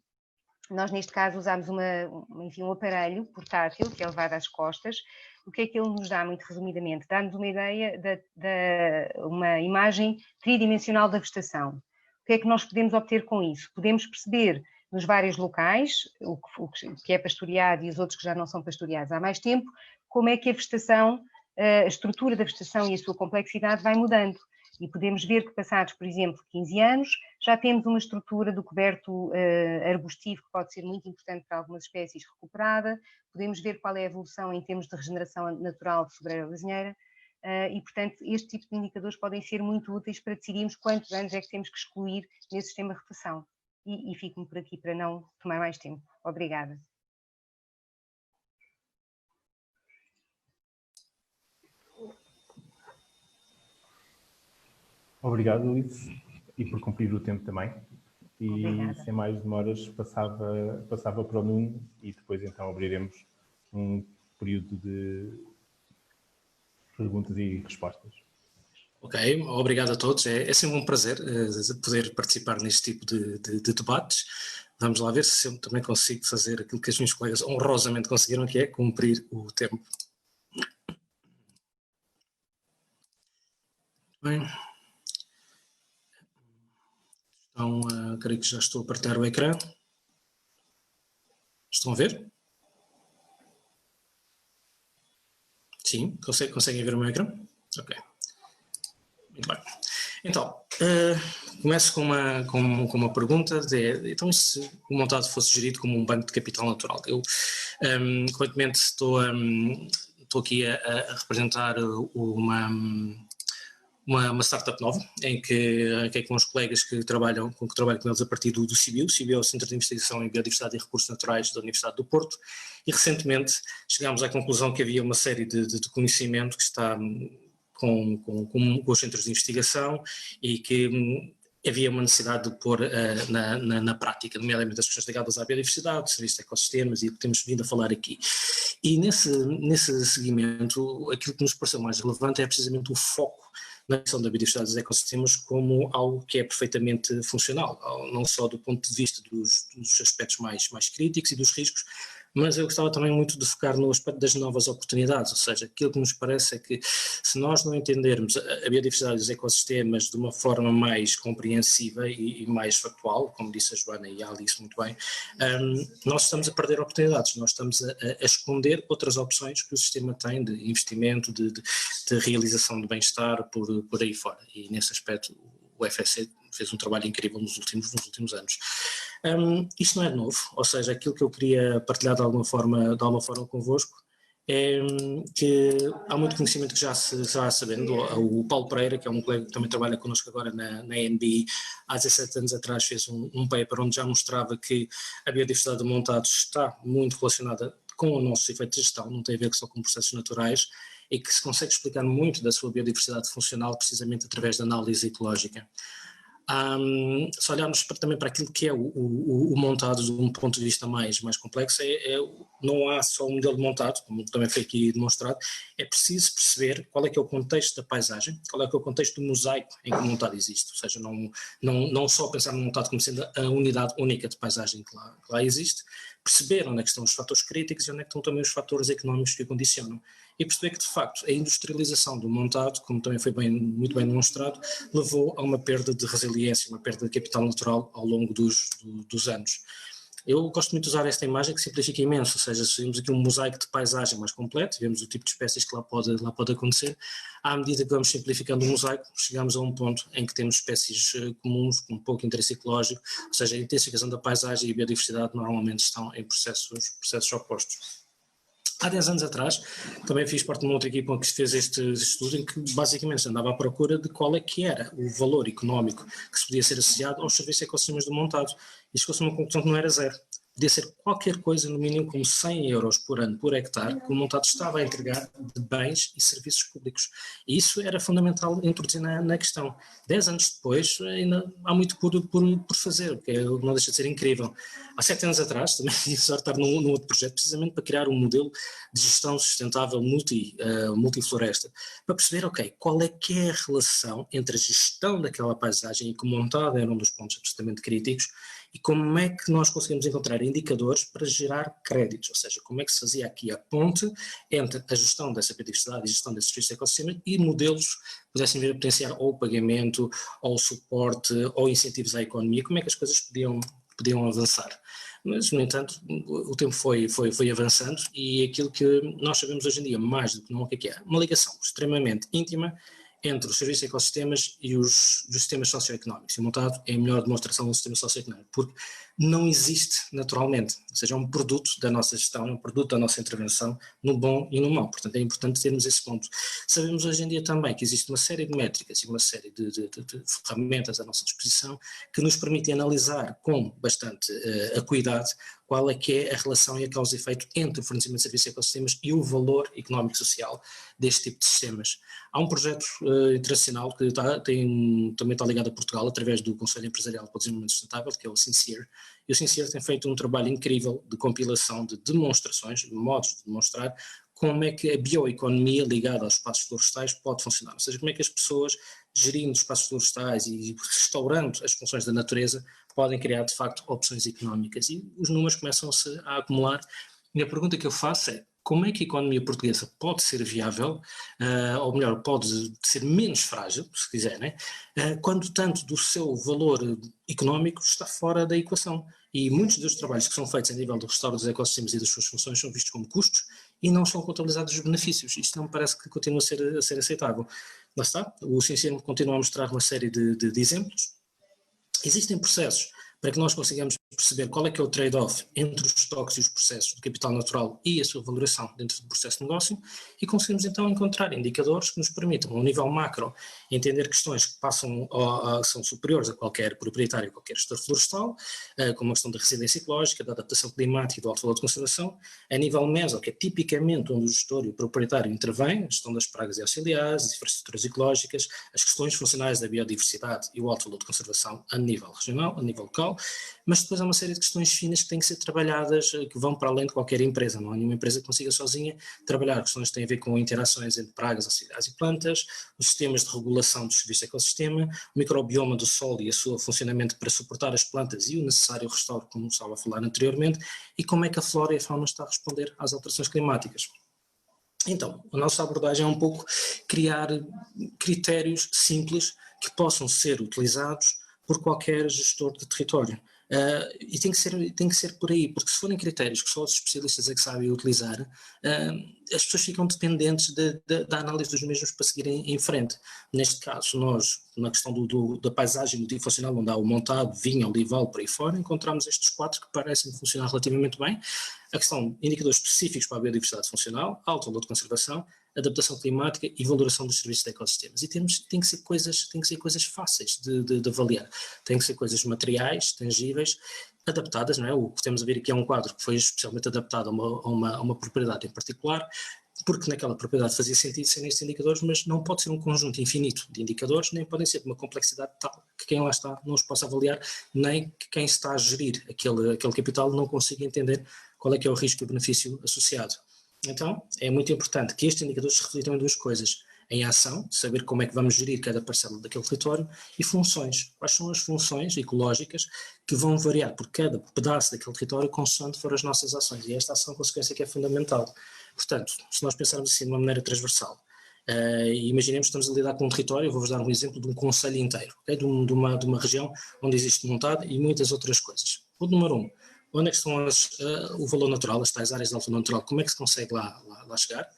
Nós, neste caso, usamos um aparelho portátil que é levado às costas. O que é que ele nos dá, muito resumidamente? Dá-nos uma ideia uma imagem tridimensional da vegetação. O que é que nós podemos obter com isso? Podemos perceber nos vários locais, o que é pastoreado e os outros que já não são pastoreados há mais tempo, como é que a vegetação, a estrutura da vegetação e a sua complexidade vai mudando. E podemos ver que passados, por exemplo, 15 anos, já temos uma estrutura do coberto arbustivo que pode ser muito importante para algumas espécies recuperada. Podemos ver qual é a evolução em termos de regeneração natural de sobreira lazinheira. E, portanto, este tipo de indicadores podem ser muito úteis para decidirmos quantos anos é que temos que excluir nesse sistema de rotação. E fico-me por aqui para não tomar mais tempo. Obrigada. Obrigado, Alice, e por cumprir o tempo também. E Obrigada. sem mais demoras passava para o Nuno e depois então abriremos um período de perguntas e respostas. Ok, obrigado a todos. É sempre um prazer poder participar neste tipo de debates. Vamos lá ver se eu também consigo fazer aquilo que os meus colegas honrosamente conseguiram, que é cumprir o tempo. Bem. Então, creio que já estou a partilhar o ecrã. Estão a ver? Sim, conseguem ver o meu ecrã? Ok. Muito bem. Então, começo com uma pergunta. Então, e se o montado fosse gerido como um banco de capital natural? Eu, corretamente, estou aqui a representar uma startup nova, em que é com os colegas que trabalham com eles a partir do CIBio. O CIBio é o Centro de Investigação em Biodiversidade e Recursos Naturais da Universidade do Porto, e recentemente chegámos à conclusão que havia uma série de conhecimento que está com os centros de investigação e que havia uma necessidade de pôr na prática, nomeadamente as questões ligadas à biodiversidade, serviços de ecossistemas e o que temos vindo a falar aqui. E nesse seguimento, aquilo que nos pareceu mais relevante é precisamente o foco na questão da biodiversidade dos ecossistemas como algo que é perfeitamente funcional, não só do ponto de vista dos aspectos mais críticos e dos riscos, mas eu gostava também muito de focar no aspecto das novas oportunidades, ou seja, aquilo que nos parece é que se nós não entendermos a biodiversidade dos ecossistemas de uma forma mais compreensiva e mais factual, como disse a Joana e a Alice muito bem, nós estamos a perder oportunidades, nós estamos a esconder outras opções que o sistema tem de investimento, de realização de bem-estar por aí fora, e nesse aspecto o FSC fez um trabalho incrível nos últimos anos. Isto não é novo, ou seja, aquilo que eu queria partilhar de alguma forma convosco é que há muito conhecimento que já se vai sabendo. O Paulo Pereira, que é um colega que também trabalha connosco agora na NBI, há 17 anos atrás fez um paper onde já mostrava que a biodiversidade de montados está muito relacionada com o nosso efeito de gestão, não tem a ver só com processos naturais, e que se consegue explicar muito da sua biodiversidade funcional precisamente através da análise ecológica. Se olharmos também para aquilo que é o montado de um ponto de vista mais complexo, não há só um modelo de montado, como também foi aqui demonstrado, é preciso perceber qual é que é o contexto da paisagem, qual é que é o contexto do mosaico em que o montado existe, ou seja, não só pensar no montado como sendo a unidade única de paisagem que lá existe, perceber onde é que estão os fatores críticos e onde é que estão também os fatores económicos que o condicionam, e perceber que de facto a industrialização do montado, como também foi muito bem demonstrado, levou a uma perda de resiliência, uma perda de capital natural ao longo dos anos. Eu gosto muito de usar esta imagem que simplifica imenso, ou seja, se vemos aqui um mosaico de paisagem mais completo, vemos o tipo de espécies que lá pode acontecer, à medida que vamos simplificando o mosaico, chegamos a um ponto em que temos espécies comuns com pouco interesse ecológico, ou seja, a intensificação da paisagem e a biodiversidade normalmente estão em processos opostos. Há 10 anos atrás, também fiz parte de uma outra equipa que fez este estudo em que basicamente se andava à procura de qual é que era o valor económico que se podia ser associado aos serviços de ecossistemas do montado. E chegou-se a uma conclusão que não era zero. Podia ser qualquer coisa, no mínimo como 100 euros por ano por hectare, que o montado estava a entregar de bens e serviços públicos. E isso era fundamental introduzir na questão. 10 anos depois, ainda há muito por fazer, o que não deixa de ser incrível. Há 7 anos atrás, também ia estar num outro projeto, precisamente para criar um modelo de gestão sustentável multifloresta, para perceber, ok, qual é que é a relação entre a gestão daquela paisagem e que o montado era um dos pontos absolutamente críticos, e como é que nós conseguimos encontrar indicadores para gerar créditos, ou seja, como é que se fazia aqui a ponte entre a gestão dessa biodiversidade e a gestão desses serviços de ecossistema e modelos que pudessem vir a potenciar ou o pagamento, ou o suporte, ou incentivos à economia, como é que as coisas podiam avançar. Mas, no entanto, o tempo foi avançando e aquilo que nós sabemos hoje em dia, mais do que não, o que é uma ligação extremamente íntima entre os serviços de ecossistemas e os sistemas socioeconómicos. E o montado é a melhor demonstração do sistema socioeconómico, porque não existe naturalmente, ou seja, é um produto da nossa gestão, é um produto da nossa intervenção, no bom e no mau. Portanto, é importante termos esse ponto. Sabemos hoje em dia também que existe uma série de métricas e uma série de ferramentas à nossa disposição que nos permitem analisar com bastante acuidade qual é que é a relação e a causa e efeito entre o fornecimento de serviços de ecossistemas e o valor económico e social deste tipo de sistemas. Há um projeto internacional que também está ligado a Portugal, através do Conselho Empresarial para o Desenvolvimento Sustentável, que é o Sincere, e o Sincere tem feito um trabalho incrível de compilação de demonstrações, modos de demonstrar como é que a bioeconomia ligada aos espaços florestais pode funcionar, ou seja, como é que as pessoas, gerindo os espaços florestais e restaurando as funções da natureza, podem criar de facto opções económicas, e os números começam-se a acumular, e a pergunta que eu faço é: como é que a economia portuguesa pode ser viável, ou melhor, pode ser menos frágil, se quiser, né? Quando tanto do seu valor económico está fora da equação? E muitos dos trabalhos que são feitos a nível do restauro dos ecossistemas e das suas funções são vistos como custos e não são contabilizados os benefícios. Isto não me parece que continue a ser aceitável. Lá está, o Sincere continua a mostrar uma série de exemplos. Existem processos para que nós consigamos perceber qual é que é o trade-off entre os estoques e os processos de capital natural e a sua valoração dentro do processo de negócio, e conseguimos então encontrar indicadores que nos permitam, ao nível macro, entender questões que são superiores a qualquer proprietário, a qualquer gestor florestal, como a questão da resiliência ecológica, da adaptação climática e do alto valor de conservação. A nível meso, que é tipicamente onde o gestor e o proprietário intervêm, a gestão das pragas e auxiliares, as infraestruturas ecológicas, as questões funcionais da biodiversidade e o alto valor de conservação a nível regional, a nível local, mas depois há uma série de questões finas que têm que ser trabalhadas, que vão para além de qualquer empresa. Não há nenhuma empresa que consiga sozinha trabalhar questões que têm a ver com interações entre pragas, auxiliares e plantas, os sistemas de regulação dos serviços de ecossistema, o microbioma do solo e o seu funcionamento para suportar as plantas e o necessário restauro, como estava a falar anteriormente, e como é que a flora e a fauna está a responder às alterações climáticas. Então, a nossa abordagem é um pouco criar critérios simples que possam ser utilizados por qualquer gestor de território. E tem que ser por aí, porque se forem critérios que só os especialistas é que sabem utilizar, as pessoas ficam dependentes da análise dos mesmos para seguirem em frente. Neste caso, nós, na questão da paisagem multifuncional, onde há o montado, vinho, olival, por aí fora, encontramos estes 4 que parecem funcionar relativamente bem. A questão de indicadores específicos para a biodiversidade funcional, alto valor de conservação, adaptação climática e valoração dos serviços de ecossistemas. E tem que ser coisas fáceis de avaliar. Tem que ser coisas materiais, tangíveis, adaptadas, não é? O que temos a ver aqui é um quadro que foi especialmente adaptado a uma propriedade em particular, porque naquela propriedade fazia sentido serem estes indicadores, mas não pode ser um conjunto infinito de indicadores, nem podem ser de uma complexidade tal que quem lá está não os possa avaliar, nem que quem está a gerir aquele capital não consiga entender qual é que é o risco e o benefício associado. Então, é muito importante que estes indicadores se reflitam em 2 coisas: em ação, saber como é que vamos gerir cada parcela daquele território, e funções. Quais são as funções ecológicas que vão variar por cada pedaço daquele território consoante for as nossas ações, e esta ação consequência que é fundamental. Portanto, se nós pensarmos assim de uma maneira transversal, imaginemos que estamos a lidar com um território, vou-vos dar um exemplo de um concelho inteiro, okay? de uma região onde existe montado e muitas outras coisas. Ponto número 1. onde é que estão o valor natural, as tais áreas de alto valor natural, como é que se consegue lá chegar,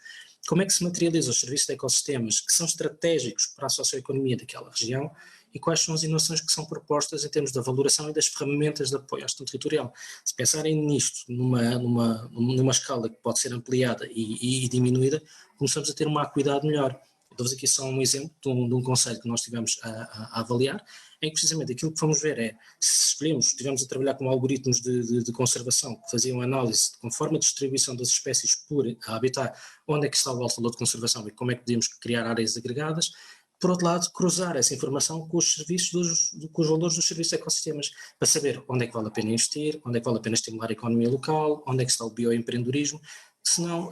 como é que se materializa os serviços de ecossistemas que são estratégicos para a socioeconomia daquela região e quais são as inovações que são propostas em termos da valoração e das ferramentas de apoio à gestão territorial. Se pensarem nisto numa escala que pode ser ampliada e diminuída, começamos a ter uma acuidade melhor. Dou-vos aqui só um exemplo de um conselho que nós tivemos a avaliar, em que precisamente aquilo que vamos ver é, se estivemos a trabalhar com algoritmos de conservação que faziam análise conforme a distribuição das espécies por habitat, onde é que está o alto valor de conservação e como é que podíamos criar áreas agregadas. Por outro lado, cruzar essa informação com os serviços com os valores dos serviços de ecossistemas, para saber onde é que vale a pena investir, onde é que vale a pena estimular a economia local, onde é que está o bioempreendedorismo. Senão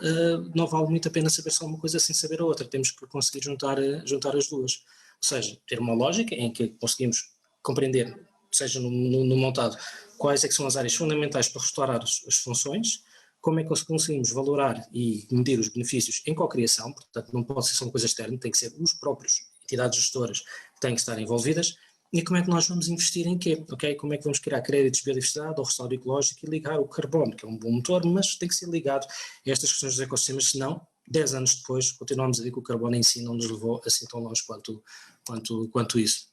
não vale muito a pena saber só uma coisa sem saber a outra, temos que conseguir juntar as duas, ou seja, ter uma lógica em que conseguimos compreender, seja no montado, quais é que são as áreas fundamentais para restaurar as funções, como é que conseguimos valorar e medir os benefícios em cocriação, portanto não pode ser só uma coisa externa, tem que ser os próprios entidades gestoras que têm que estar envolvidas. E como é que nós vamos investir em quê? Okay? Como é que vamos criar créditos de biodiversidade ou restauro ecológico e ligar o carbono, que é um bom motor, mas tem que ser ligado a estas questões dos ecossistemas, senão 10 anos depois continuamos a dizer que o carbono em si não nos levou assim tão longe quanto isso.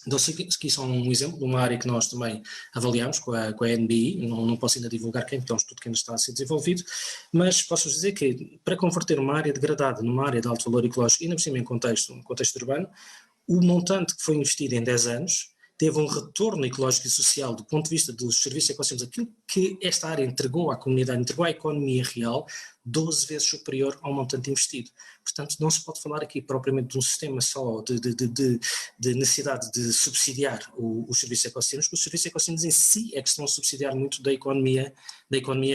Dou-se aqui só um exemplo de uma área que nós também avaliamos com a NBI, não posso ainda divulgar quem, porque é um estudo que ainda está a ser desenvolvido, mas posso dizer que para converter uma área degradada numa área de alto valor ecológico, ainda por cima em contexto urbano, o montante que foi investido em 10 anos teve um retorno ecológico e social do ponto de vista dos serviços ecossistemas, aquilo que esta área entregou à comunidade, entregou à economia real, 12 vezes superior ao montante investido. Portanto, não se pode falar aqui propriamente de um sistema só de necessidade de subsidiar os serviços ecossistemas, porque os serviços ecossistemas em si é que estão a subsidiar muito da economia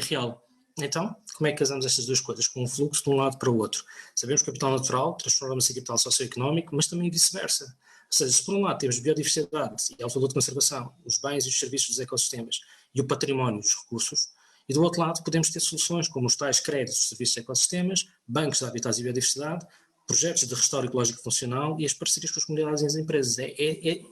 real. Então, como é que casamos estas duas coisas? Com um fluxo de um lado para o outro. Sabemos que o capital natural transforma-se em capital socioeconómico, mas também vice-versa. Ou seja, se por um lado temos biodiversidade e alto valor de conservação, os bens e os serviços dos ecossistemas e o património e os recursos, e do outro lado podemos ter soluções como os tais créditos de serviços de ecossistemas, bancos de habitats e biodiversidade, projetos de restauro ecológico funcional e as parcerias com as comunidades e as empresas.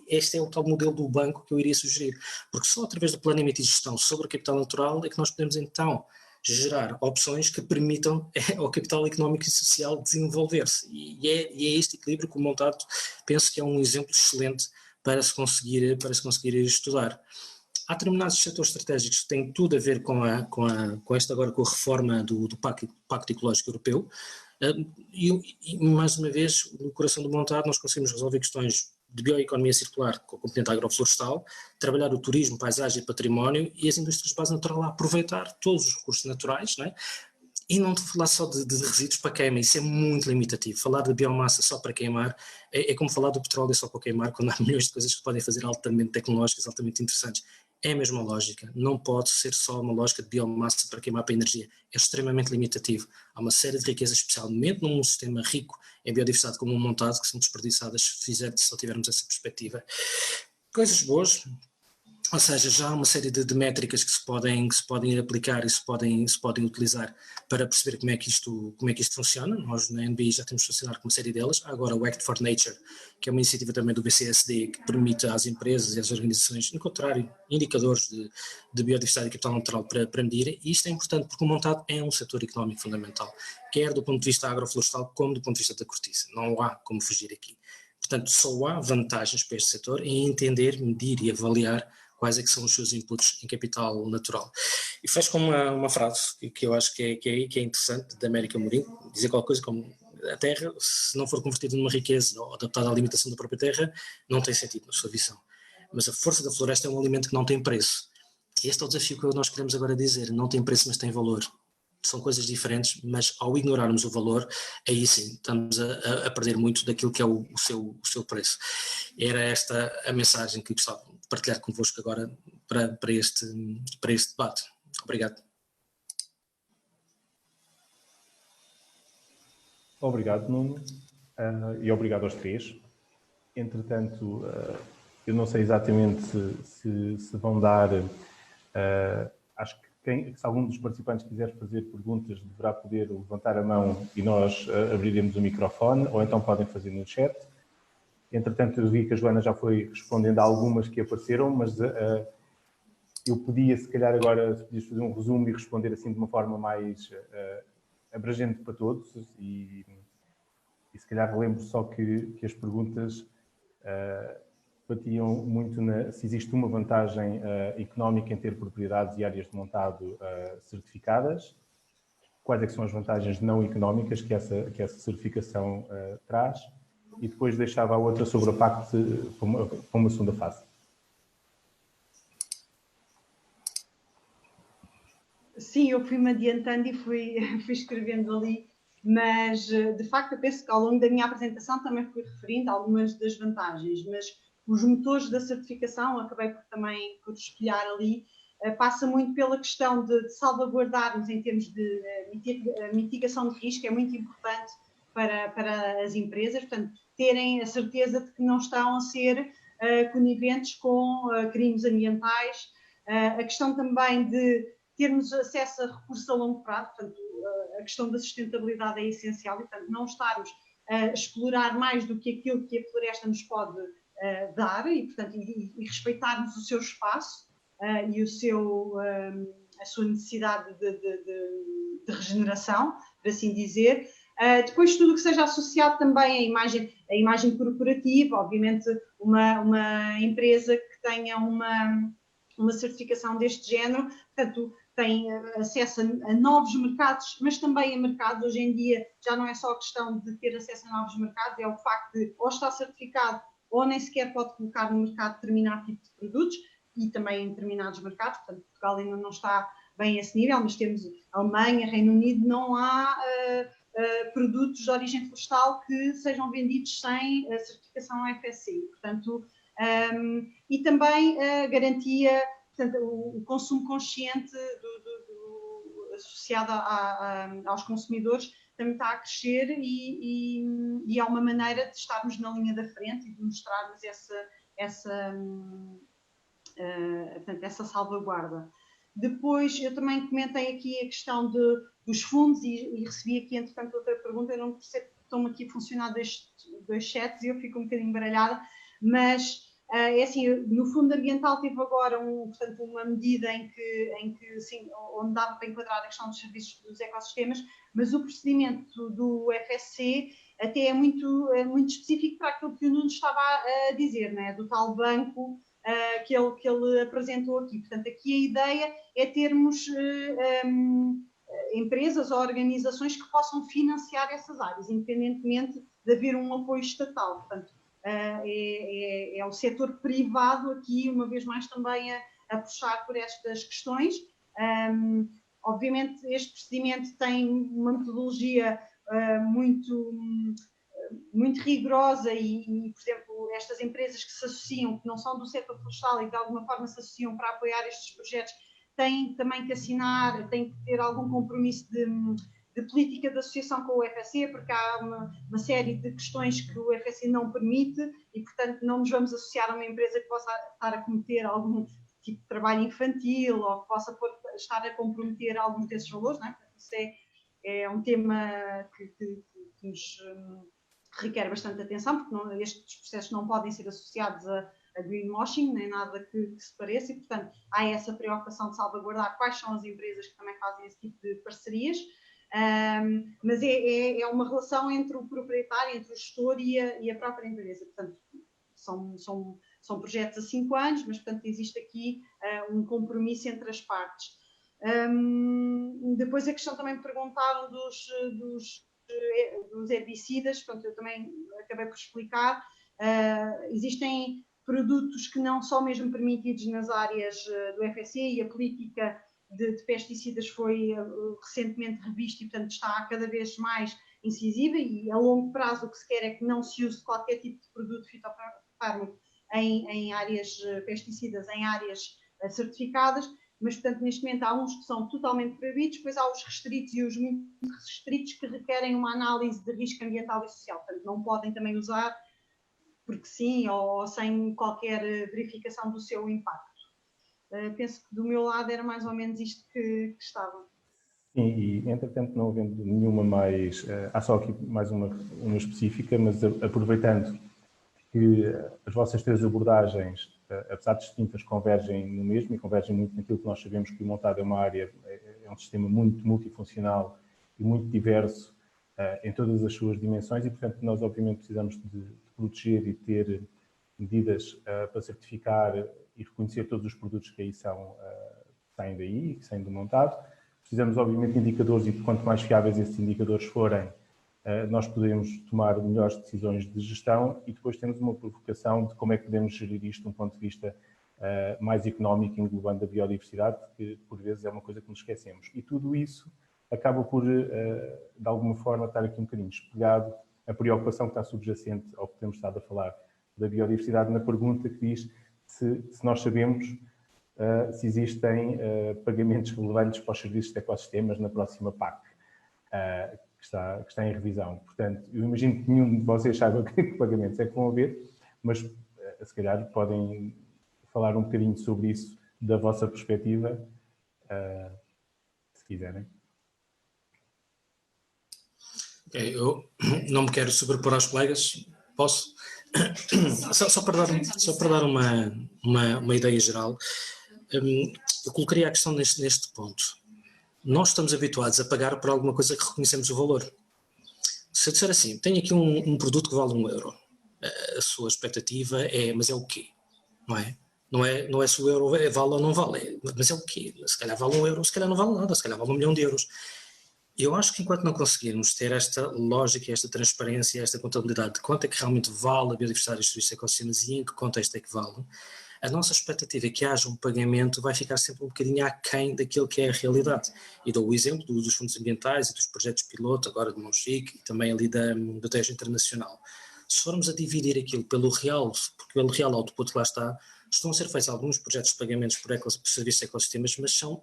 Este é o tal modelo do banco que eu iria sugerir, porque só através do planeamento e gestão sobre o capital natural é que nós podemos então gerar opções que permitam ao capital económico e social desenvolver-se. E é este equilíbrio que o montado penso que é um exemplo excelente para se conseguir estudar. Há determinados setores estratégicos que têm tudo a ver com a reforma do Pacto Ecológico Europeu, e mais uma vez, no coração do montado, nós conseguimos resolver questões de bioeconomia circular com a componente agroflorestal, trabalhar o turismo, paisagem e património e as indústrias de base natural a aproveitar todos os recursos naturais, não é? E não falar só de resíduos para queima, isso é muito limitativo. Falar de biomassa só para queimar é como falar do petróleo só para queimar, quando há milhões de coisas que podem fazer altamente tecnológicas, altamente interessantes. É a mesma lógica, não pode ser só uma lógica de biomassa para queimar para energia, é extremamente limitativo. Há uma série de riquezas, especialmente num sistema rico em biodiversidade como um montado, que são desperdiçadas se só tivermos essa perspectiva. Coisas boas, ou seja, já há uma série de métricas que se podem aplicar e se podem utilizar para perceber como é que isto funciona. Nós na NBI já temos funcionado com uma série delas. Há agora o Act for Nature, que é uma iniciativa também do BCSD, que permite às empresas e às organizações encontrarem indicadores de biodiversidade e capital natural para medir. E isto é importante porque o montado é um setor económico fundamental, quer do ponto de vista agroflorestal como do ponto de vista da cortiça. Não há como fugir aqui. Portanto, só há vantagens para este setor em entender, medir e avaliar quais é que são os seus inputs em capital natural. E fecho com uma frase que eu acho que é interessante, da América Mourinho, dizer qualquer coisa como: a terra, se não for convertida numa riqueza ou adaptada à limitação da própria terra, não tem sentido na sua visão. Mas a força da floresta é um alimento que não tem preço. Este é o desafio que nós queremos agora dizer: não tem preço, mas tem valor. São coisas diferentes, mas ao ignorarmos o valor, aí sim, estamos a perder muito daquilo que é o seu preço. Era esta a mensagem que gostava de partilhar convosco agora para este debate. Obrigado. Obrigado, Nuno, e obrigado aos três. Entretanto, eu não sei exatamente se vão dar, acho que se algum dos participantes quiser fazer perguntas, deverá poder levantar a mão e nós abriremos o microfone, ou então podem fazer no chat. Entretanto, eu vi que a Joana já foi respondendo a algumas que apareceram, mas Eu podia, se calhar, agora fazer um resumo e responder assim de uma forma mais abrangente para todos e se calhar relembro só que as perguntas batiam muito se existe uma vantagem económica em ter propriedades e áreas de montado certificadas, quais é que são as vantagens não económicas que essa certificação traz, e depois deixava a outra sobre a PACT para uma segunda fase. Sim, eu fui-me adiantando e fui escrevendo ali, mas de facto eu penso que ao longo da minha apresentação também fui referindo algumas das vantagens, mas os motores da certificação, acabei por espelhar ali, passa muito pela questão de salvaguardarmos em termos de mitigação de risco, é muito importante para as empresas, portanto, terem a certeza de que não estão a ser coniventes com crimes ambientais, a questão também de termos acesso a recursos a longo prazo, portanto, a questão da sustentabilidade é essencial e, portanto, não estarmos a explorar mais do que aquilo que a floresta nos pode dar e, portanto, e respeitarmos o seu espaço e a sua necessidade de regeneração, por assim dizer. Depois, tudo o que seja associado também à imagem corporativa, obviamente, uma empresa que tenha uma certificação deste género, portanto, tem acesso a novos mercados, mas também a mercados. Hoje em dia já não é só a questão de ter acesso a novos mercados, é o facto de ou estar certificado ou nem sequer pode colocar no mercado determinado tipo de produtos e também em determinados mercados. Portanto, Portugal ainda não está bem a esse nível, mas temos Alemanha, Reino Unido, não há produtos de origem florestal que sejam vendidos sem a certificação FSC. Portanto, e também a garantia, portanto, o consumo consciente associado aos consumidores também está a crescer e é uma maneira de estarmos na linha da frente e de mostrarmos essa salvaguarda. Depois, eu também comentei aqui a questão dos fundos e recebi aqui, entretanto, outra pergunta. Eu não percebo, estão-me aqui a funcionar dois chats e eu fico um bocadinho baralhada, mas é assim, no fundo ambiental teve agora portanto, uma medida em que sim, onde dava para enquadrar a questão dos serviços dos ecossistemas, mas o procedimento do FSC até é muito específico para aquilo que o Nuno estava a dizer, né? Do tal banco que ele apresentou aqui. Portanto, aqui a ideia é termos empresas ou organizações que possam financiar essas áreas, independentemente de haver um apoio estatal. Portanto, é o setor privado aqui, uma vez mais, também a puxar por estas questões. Obviamente, este procedimento tem uma metodologia muito rigorosa e, por exemplo, estas empresas que se associam, que não são do setor florestal e que de alguma forma se associam para apoiar estes projetos, têm também que assinar, têm que ter algum compromisso de política de associação com o FSC, porque há uma série de questões que o FSC não permite e, portanto, não nos vamos associar a uma empresa que possa estar a cometer algum tipo de trabalho infantil ou que possa estar a comprometer alguns desses valores, não é? Portanto, isso é um tema que nos requer bastante atenção, porque estes processos não podem ser associados a greenwashing, nem nada que se pareça, e, portanto, há essa preocupação de salvaguardar quais são as empresas que também fazem esse tipo de parcerias, mas é uma relação entre o proprietário, entre o gestor e a própria empresa. Portanto, são projetos a 5 anos, mas, portanto, existe aqui um compromisso entre as partes. Depois a questão também me perguntaram dos herbicidas, portanto, eu também acabei por explicar. Existem produtos que não são mesmo permitidos nas áreas do FSC e a política de pesticidas foi recentemente revista e, portanto, está cada vez mais incisiva e a longo prazo o que se quer é que não se use qualquer tipo de produto fitofármaco em áreas pesticidas, em áreas certificadas, mas, portanto, neste momento há uns que são totalmente proibidos, depois há os restritos e os muito restritos que requerem uma análise de risco ambiental e social, portanto, não podem também usar porque sim ou sem qualquer verificação do seu impacto. Penso que do meu lado era mais ou menos isto que estava. Sim, e entretanto não havendo nenhuma mais, há só aqui mais uma específica, mas aproveitando que as vossas 3 abordagens apesar de distintas, convergem no mesmo e convergem muito naquilo que nós sabemos que o montado é uma área, é um sistema muito multifuncional e muito diverso em todas as suas dimensões e, portanto, nós obviamente precisamos de proteger e ter medidas para certificar e reconhecer todos os produtos que aí saem daí, que saem do montado. Precisamos, obviamente, de indicadores e quanto mais fiáveis esses indicadores forem, nós podemos tomar melhores decisões de gestão e depois temos uma provocação de como é que podemos gerir isto de um ponto de vista mais económico, englobando a biodiversidade, que por vezes é uma coisa que nos esquecemos. E tudo isso acaba por, de alguma forma, estar aqui um bocadinho espelhado a preocupação que está subjacente ao que temos estado a falar da biodiversidade na pergunta que diz se nós sabemos se existem pagamentos relevantes para os serviços de ecossistemas na próxima PAC, que está em revisão. Portanto, eu imagino que nenhum de vocês saiba que pagamentos é que vão haver, mas se calhar podem falar um bocadinho sobre isso da vossa perspectiva, se quiserem. Okay, eu não me quero sobrepor aos colegas, posso? Só para dar uma ideia geral, eu colocaria a questão neste ponto. Nós estamos habituados a pagar por alguma coisa que reconhecemos o valor. Se eu disser assim, tenho aqui um produto que vale €1, a sua expectativa é, mas é o quê? Não é? Não é se o euro vale ou não vale, mas é o quê? Se calhar vale €1, se calhar não vale nada, se calhar vale €1 milhão. Eu acho que enquanto não conseguirmos ter esta lógica, esta transparência, esta contabilidade de quanto é que realmente vale a biodiversidade e os serviços de ecossistemas e em que contexto é que vale, a nossa expectativa é que haja um pagamento vai ficar sempre um bocadinho aquém daquilo que é a realidade. E dou o exemplo dos fundos ambientais e dos projetos piloto, agora de Monchique e também ali do Tejo Internacional. Se formos a dividir aquilo pelo real output que lá está, estão a ser feitos alguns projetos de pagamentos por serviços de ecossistemas, mas são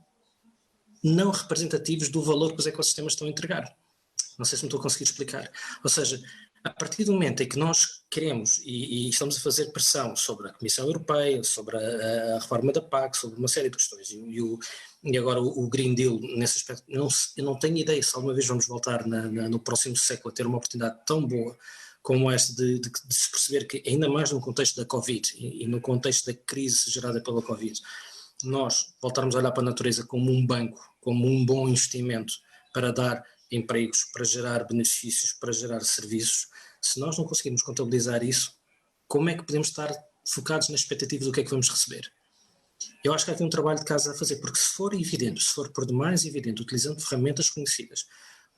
não representativos do valor que os ecossistemas estão a entregar. Não sei se me estou a conseguir explicar. Ou seja, a partir do momento em que nós queremos e estamos a fazer pressão sobre a Comissão Europeia, sobre a reforma da PAC, sobre uma série de questões, e agora o Green Deal, nesse aspecto, eu não tenho ideia se alguma vez vamos voltar no próximo século a ter uma oportunidade tão boa como esta de se perceber que, ainda mais no contexto da Covid e no contexto da crise gerada pela Covid, nós voltarmos a olhar para a natureza como um banco, como um bom investimento para dar empregos, para gerar benefícios, para gerar serviços. Se nós não conseguirmos contabilizar isso, como é que podemos estar focados na expectativa do que é que vamos receber? Eu acho que há aqui um trabalho de casa a fazer, porque se for evidente, se for por demais evidente, utilizando ferramentas conhecidas,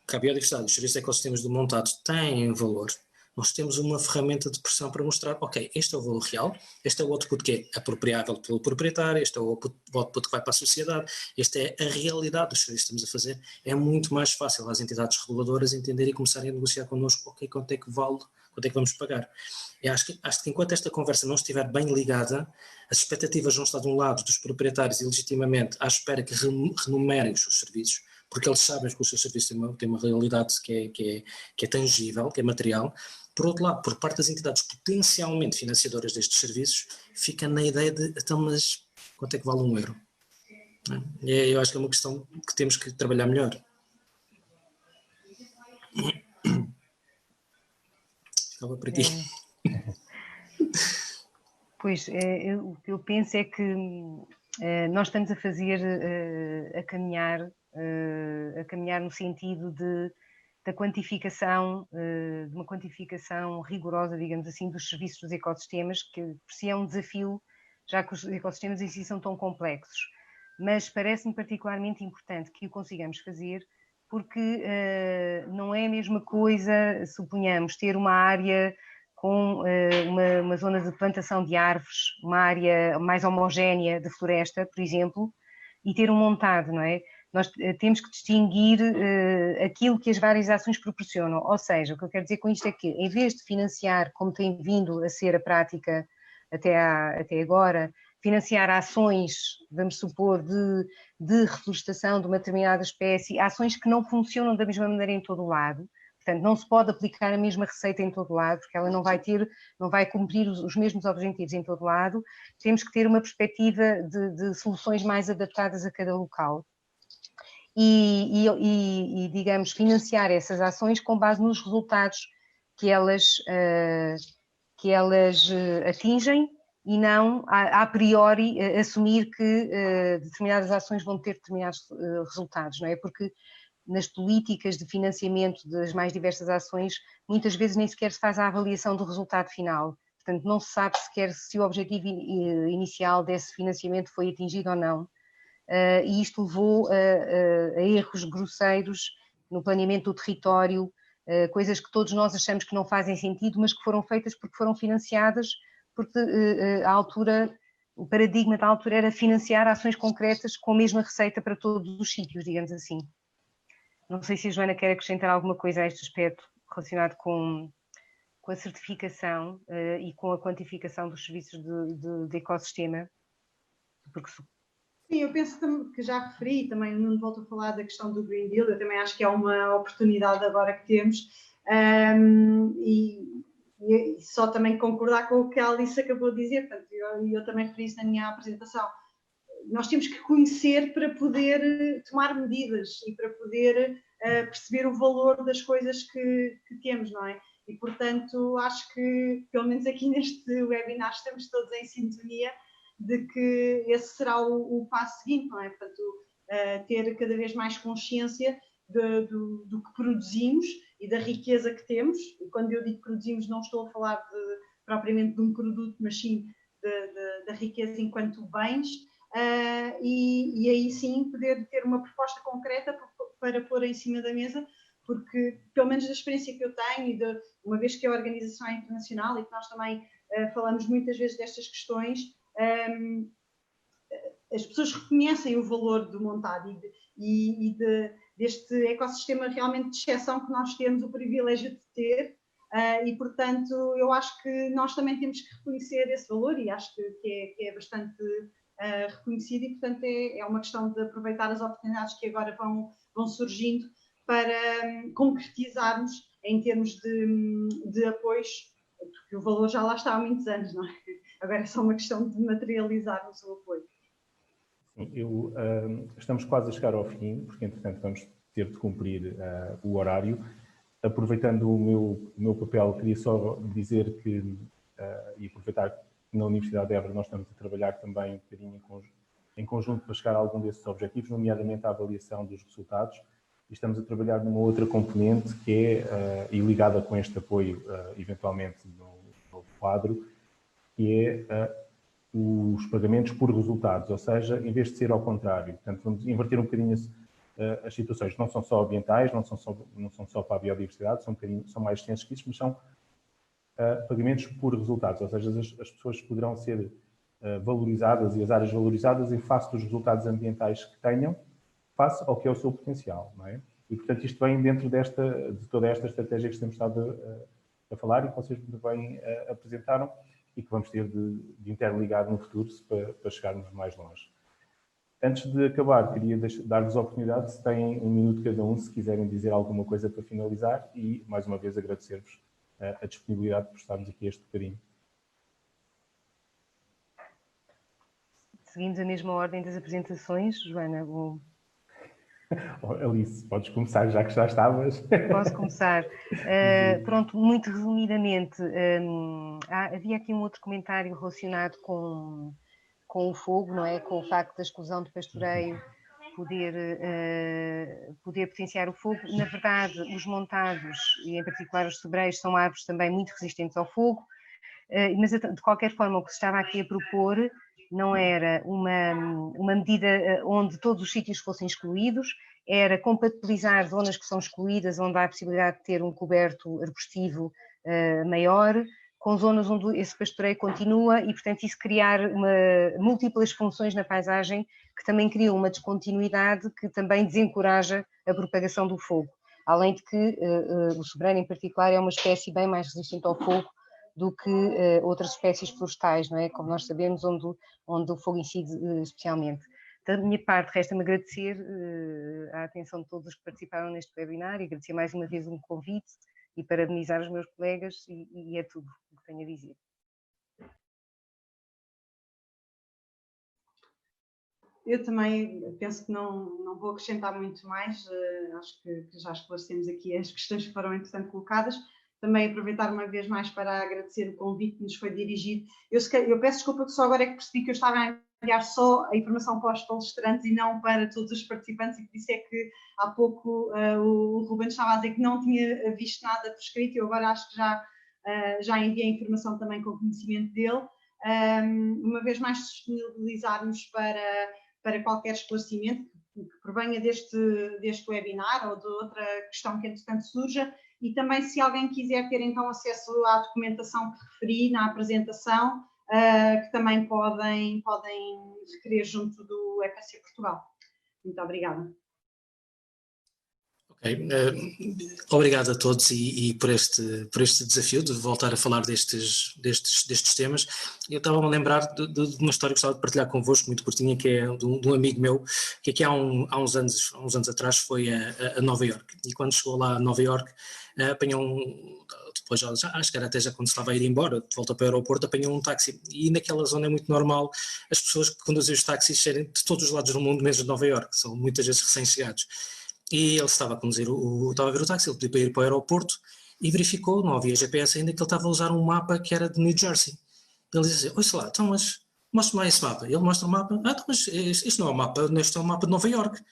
que a biodiversidade e os serviços de ecossistemas do montado têm valor, nós temos uma ferramenta de pressão para mostrar, ok, este é o valor real, este é o output que é apropriável pelo proprietário, este é o output que vai para a sociedade, esta é a realidade dos serviços que estamos a fazer. É muito mais fácil às entidades reguladoras entenderem e começarem a negociar connosco, ok, quanto é que vale, quanto é que vamos pagar. Eu acho que enquanto esta conversa não estiver bem ligada, as expectativas vão estar de um lado dos proprietários e legitimamente à espera que renumerem os seus serviços, porque eles sabem que os seus serviços têm uma realidade que é tangível, que é material. Por outro lado, por parte das entidades potencialmente financiadoras destes serviços, fica na ideia de, então, mas quanto é que vale €1? Eu acho que é uma questão que temos que trabalhar melhor. Estava por aqui. Pois, o que eu penso é que nós estamos a fazer, a caminhar no sentido da quantificação, de uma quantificação rigorosa, digamos assim, dos serviços dos ecossistemas, que por si é um desafio, já que os ecossistemas em si são tão complexos. Mas parece-me particularmente importante que o consigamos fazer, porque não é a mesma coisa, suponhamos, ter uma área com uma zona de plantação de árvores, uma área mais homogénea de floresta, por exemplo, e ter um montado, não é? Nós temos que distinguir aquilo que as várias ações proporcionam. Ou seja, o que eu quero dizer com isto é que, em vez de financiar, como tem vindo a ser a prática até agora, financiar ações, vamos supor, de reflorestação de uma determinada espécie, ações que não funcionam da mesma maneira em todo o lado. Portanto, não se pode aplicar a mesma receita em todo o lado, porque ela não vai cumprir os mesmos objetivos em todo o lado. Temos que ter uma perspectiva de soluções mais adaptadas a cada local. E, digamos, financiar essas ações com base nos resultados que elas atingem e não a priori assumir que determinadas ações vão ter determinados resultados, não é? Porque nas políticas de financiamento das mais diversas ações, muitas vezes nem sequer se faz a avaliação do resultado final. Portanto, não se sabe sequer se o objetivo inicial desse financiamento foi atingido ou não. E isto levou a erros grosseiros no planeamento do território, coisas que todos nós achamos que não fazem sentido, mas que foram feitas porque foram financiadas, porque à altura, o paradigma da altura era financiar ações concretas com a mesma receita para todos os sítios, digamos assim. Não sei se a Joana quer acrescentar alguma coisa a este aspecto relacionado com a certificação e com a quantificação dos serviços de ecossistema. Porque... Sim, eu penso que já referi, também o Nuno voltou a falar da questão do Green Deal, eu também acho que é uma oportunidade agora que temos, e só também concordar com o que a Alice acabou de dizer, portanto, eu também referi isso na minha apresentação. Nós temos que conhecer para poder tomar medidas e para poder perceber o valor das coisas que temos, não é? E, portanto, acho que, pelo menos aqui neste webinar, estamos todos em sintonia de que esse será o passo seguinte, não é? Portanto, ter cada vez mais consciência do que produzimos e da riqueza que temos. E quando eu digo produzimos, não estou a falar propriamente de um produto, mas sim da riqueza enquanto bens. E aí sim poder ter uma proposta concreta para pôr em cima da mesa, porque pelo menos da experiência que eu tenho e uma vez que a organização é internacional e que nós também falamos muitas vezes destas questões, as pessoas reconhecem o valor do montado e deste ecossistema realmente de exceção que nós temos o privilégio de ter. E, portanto, eu acho que nós também temos que reconhecer esse valor e acho que é bastante reconhecido e, portanto, é uma questão de aproveitar as oportunidades que agora vão surgindo para concretizarmos em termos de apoios, porque o valor já lá está há muitos anos, não é? Agora é só uma questão de materializarmos o apoio. Sim, estamos quase a chegar ao fim, porque, entretanto, vamos ter de cumprir o horário. Aproveitando o meu papel, queria só dizer que, e aproveitar que na Universidade de Évora nós estamos a trabalhar também um bocadinho em conjunto para chegar a algum desses objetivos, nomeadamente a avaliação dos resultados, e estamos a trabalhar numa outra componente que é, e ligada com este apoio, eventualmente, no quadro, que é os pagamentos por resultados, ou seja, em vez de ser ao contrário. Portanto, vamos inverter um bocadinho as situações, não são só ambientais, não são só para a biodiversidade, são mais extensos que isso, mas são pagamentos por resultados, ou seja, as pessoas poderão ser valorizadas e as áreas valorizadas em face dos resultados ambientais que tenham, face ao que é o seu potencial, não é? E, portanto, isto vem dentro de toda esta estratégia que temos estado a falar e que vocês muito bem apresentaram e que vamos ter de interligar no futuro para chegarmos mais longe. Antes de acabar, queria dar-vos a oportunidade, se têm um minuto cada um, se quiserem dizer alguma coisa para finalizar e, mais uma vez, agradecer-vos a disponibilidade por estarmos aqui este bocadinho. Seguimos a mesma ordem das apresentações, Joana. Alice, podes começar, já que já estavas. Posso começar. Pronto, muito resumidamente, havia aqui um outro comentário relacionado com o fogo, não é? Com o facto da exclusão de pastoreio poder potenciar o fogo. Na verdade, os montados, e em particular os sobreiros, são árvores também muito resistentes ao fogo, mas de qualquer forma o que se estava aqui a propor não era uma medida onde todos os sítios fossem excluídos, era compatibilizar zonas que são excluídas, onde há a possibilidade de ter um coberto arbustivo maior, com zonas onde esse pastoreio continua e, portanto, isso criar múltiplas funções na paisagem que também criam uma descontinuidade que também desencoraja a propagação do fogo. Além de que o sobreiro, em particular, é uma espécie bem mais resistente ao fogo do que outras espécies florestais, não é? Como nós sabemos, onde o fogo incide especialmente. Da minha parte, resta-me agradecer a atenção de todos os que participaram neste webinar e agradecer mais uma vez o convite e parabenizar os meus colegas e é tudo o que tenho a dizer. Eu também penso que não vou acrescentar muito mais, acho que já esclarecemos aqui as questões que foram, entretanto, colocadas. também aproveitar uma vez mais para agradecer o convite que nos foi dirigido. Eu peço desculpa que só agora é que percebi que eu estava a enviar só a informação para os palestrantes e não para todos os participantes, e por isso é que há pouco o Ruben estava a dizer que não tinha visto nada por escrito. Eu agora acho que já enviei a informação também com o conhecimento dele. Uma vez mais disponibilizarmos para qualquer esclarecimento que provenha deste webinar ou de outra questão que entretanto surja, e também se alguém quiser ter então acesso à documentação que referi na apresentação, que também podem requerer junto do FSC Portugal. Muito obrigada. Ok, obrigado a todos e por este desafio de voltar a falar destes temas. Eu estava-me a lembrar de uma história que gostava de partilhar convosco, muito curtinha, que é de um amigo meu, que aqui há uns anos atrás foi a Nova Iorque, e quando chegou lá a Nova Iorque apanhou depois acho que era até já quando se estava a ir embora, de volta para o aeroporto, apanhou um táxi, e naquela zona é muito normal as pessoas que conduzem os táxis serem de todos os lados do mundo, menos de Nova Iorque, são muitas vezes recém-chegados. E ele estava a conduzir estava a ver o táxi, ele pediu para ir para o aeroporto e verificou, não havia GPS ainda, que ele estava a usar um mapa que era de New Jersey. Ele disse: "Oi, sei lá, então, mas mostra-me lá esse mapa." Ele mostra o mapa: "Ah, então, mas este não é o mapa, este é o mapa de Nova Iorque."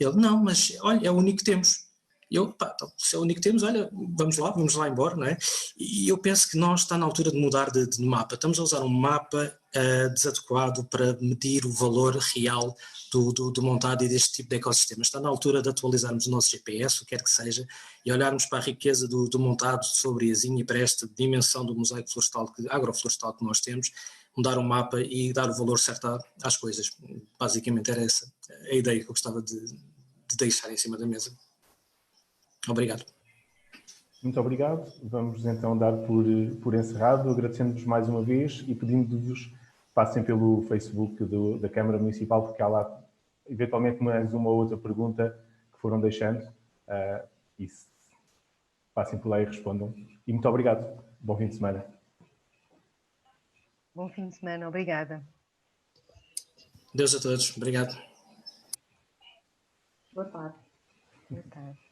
Ele: "Não, mas olha, é o único que temos." Eu: "Pá, então, se é o único que temos, olha, vamos lá embora, não é?" E eu penso que nós está na altura de mudar de mapa. Estamos a usar um mapa desadequado para medir o valor real do montado e deste tipo de ecossistema. Está na altura de atualizarmos o nosso GPS, o que quer que seja, e olharmos para a riqueza do montado sobre Iazinha e para esta dimensão do mosaico florestal, agroflorestal que nós temos, mudar o mapa e dar o valor certo às coisas. Basicamente era essa a ideia que eu gostava de deixar em cima da mesa. Obrigado. Muito obrigado. Vamos então dar por encerrado, agradecendo-vos mais uma vez e pedindo-vos passem pelo Facebook da Câmara Municipal, porque há lá eventualmente mais uma ou outra pergunta que foram deixando. E passem por lá e respondam. E muito obrigado. Bom fim de semana. Bom fim de semana, obrigada. Deus a todos. Obrigado. Boa tarde. Boa tarde.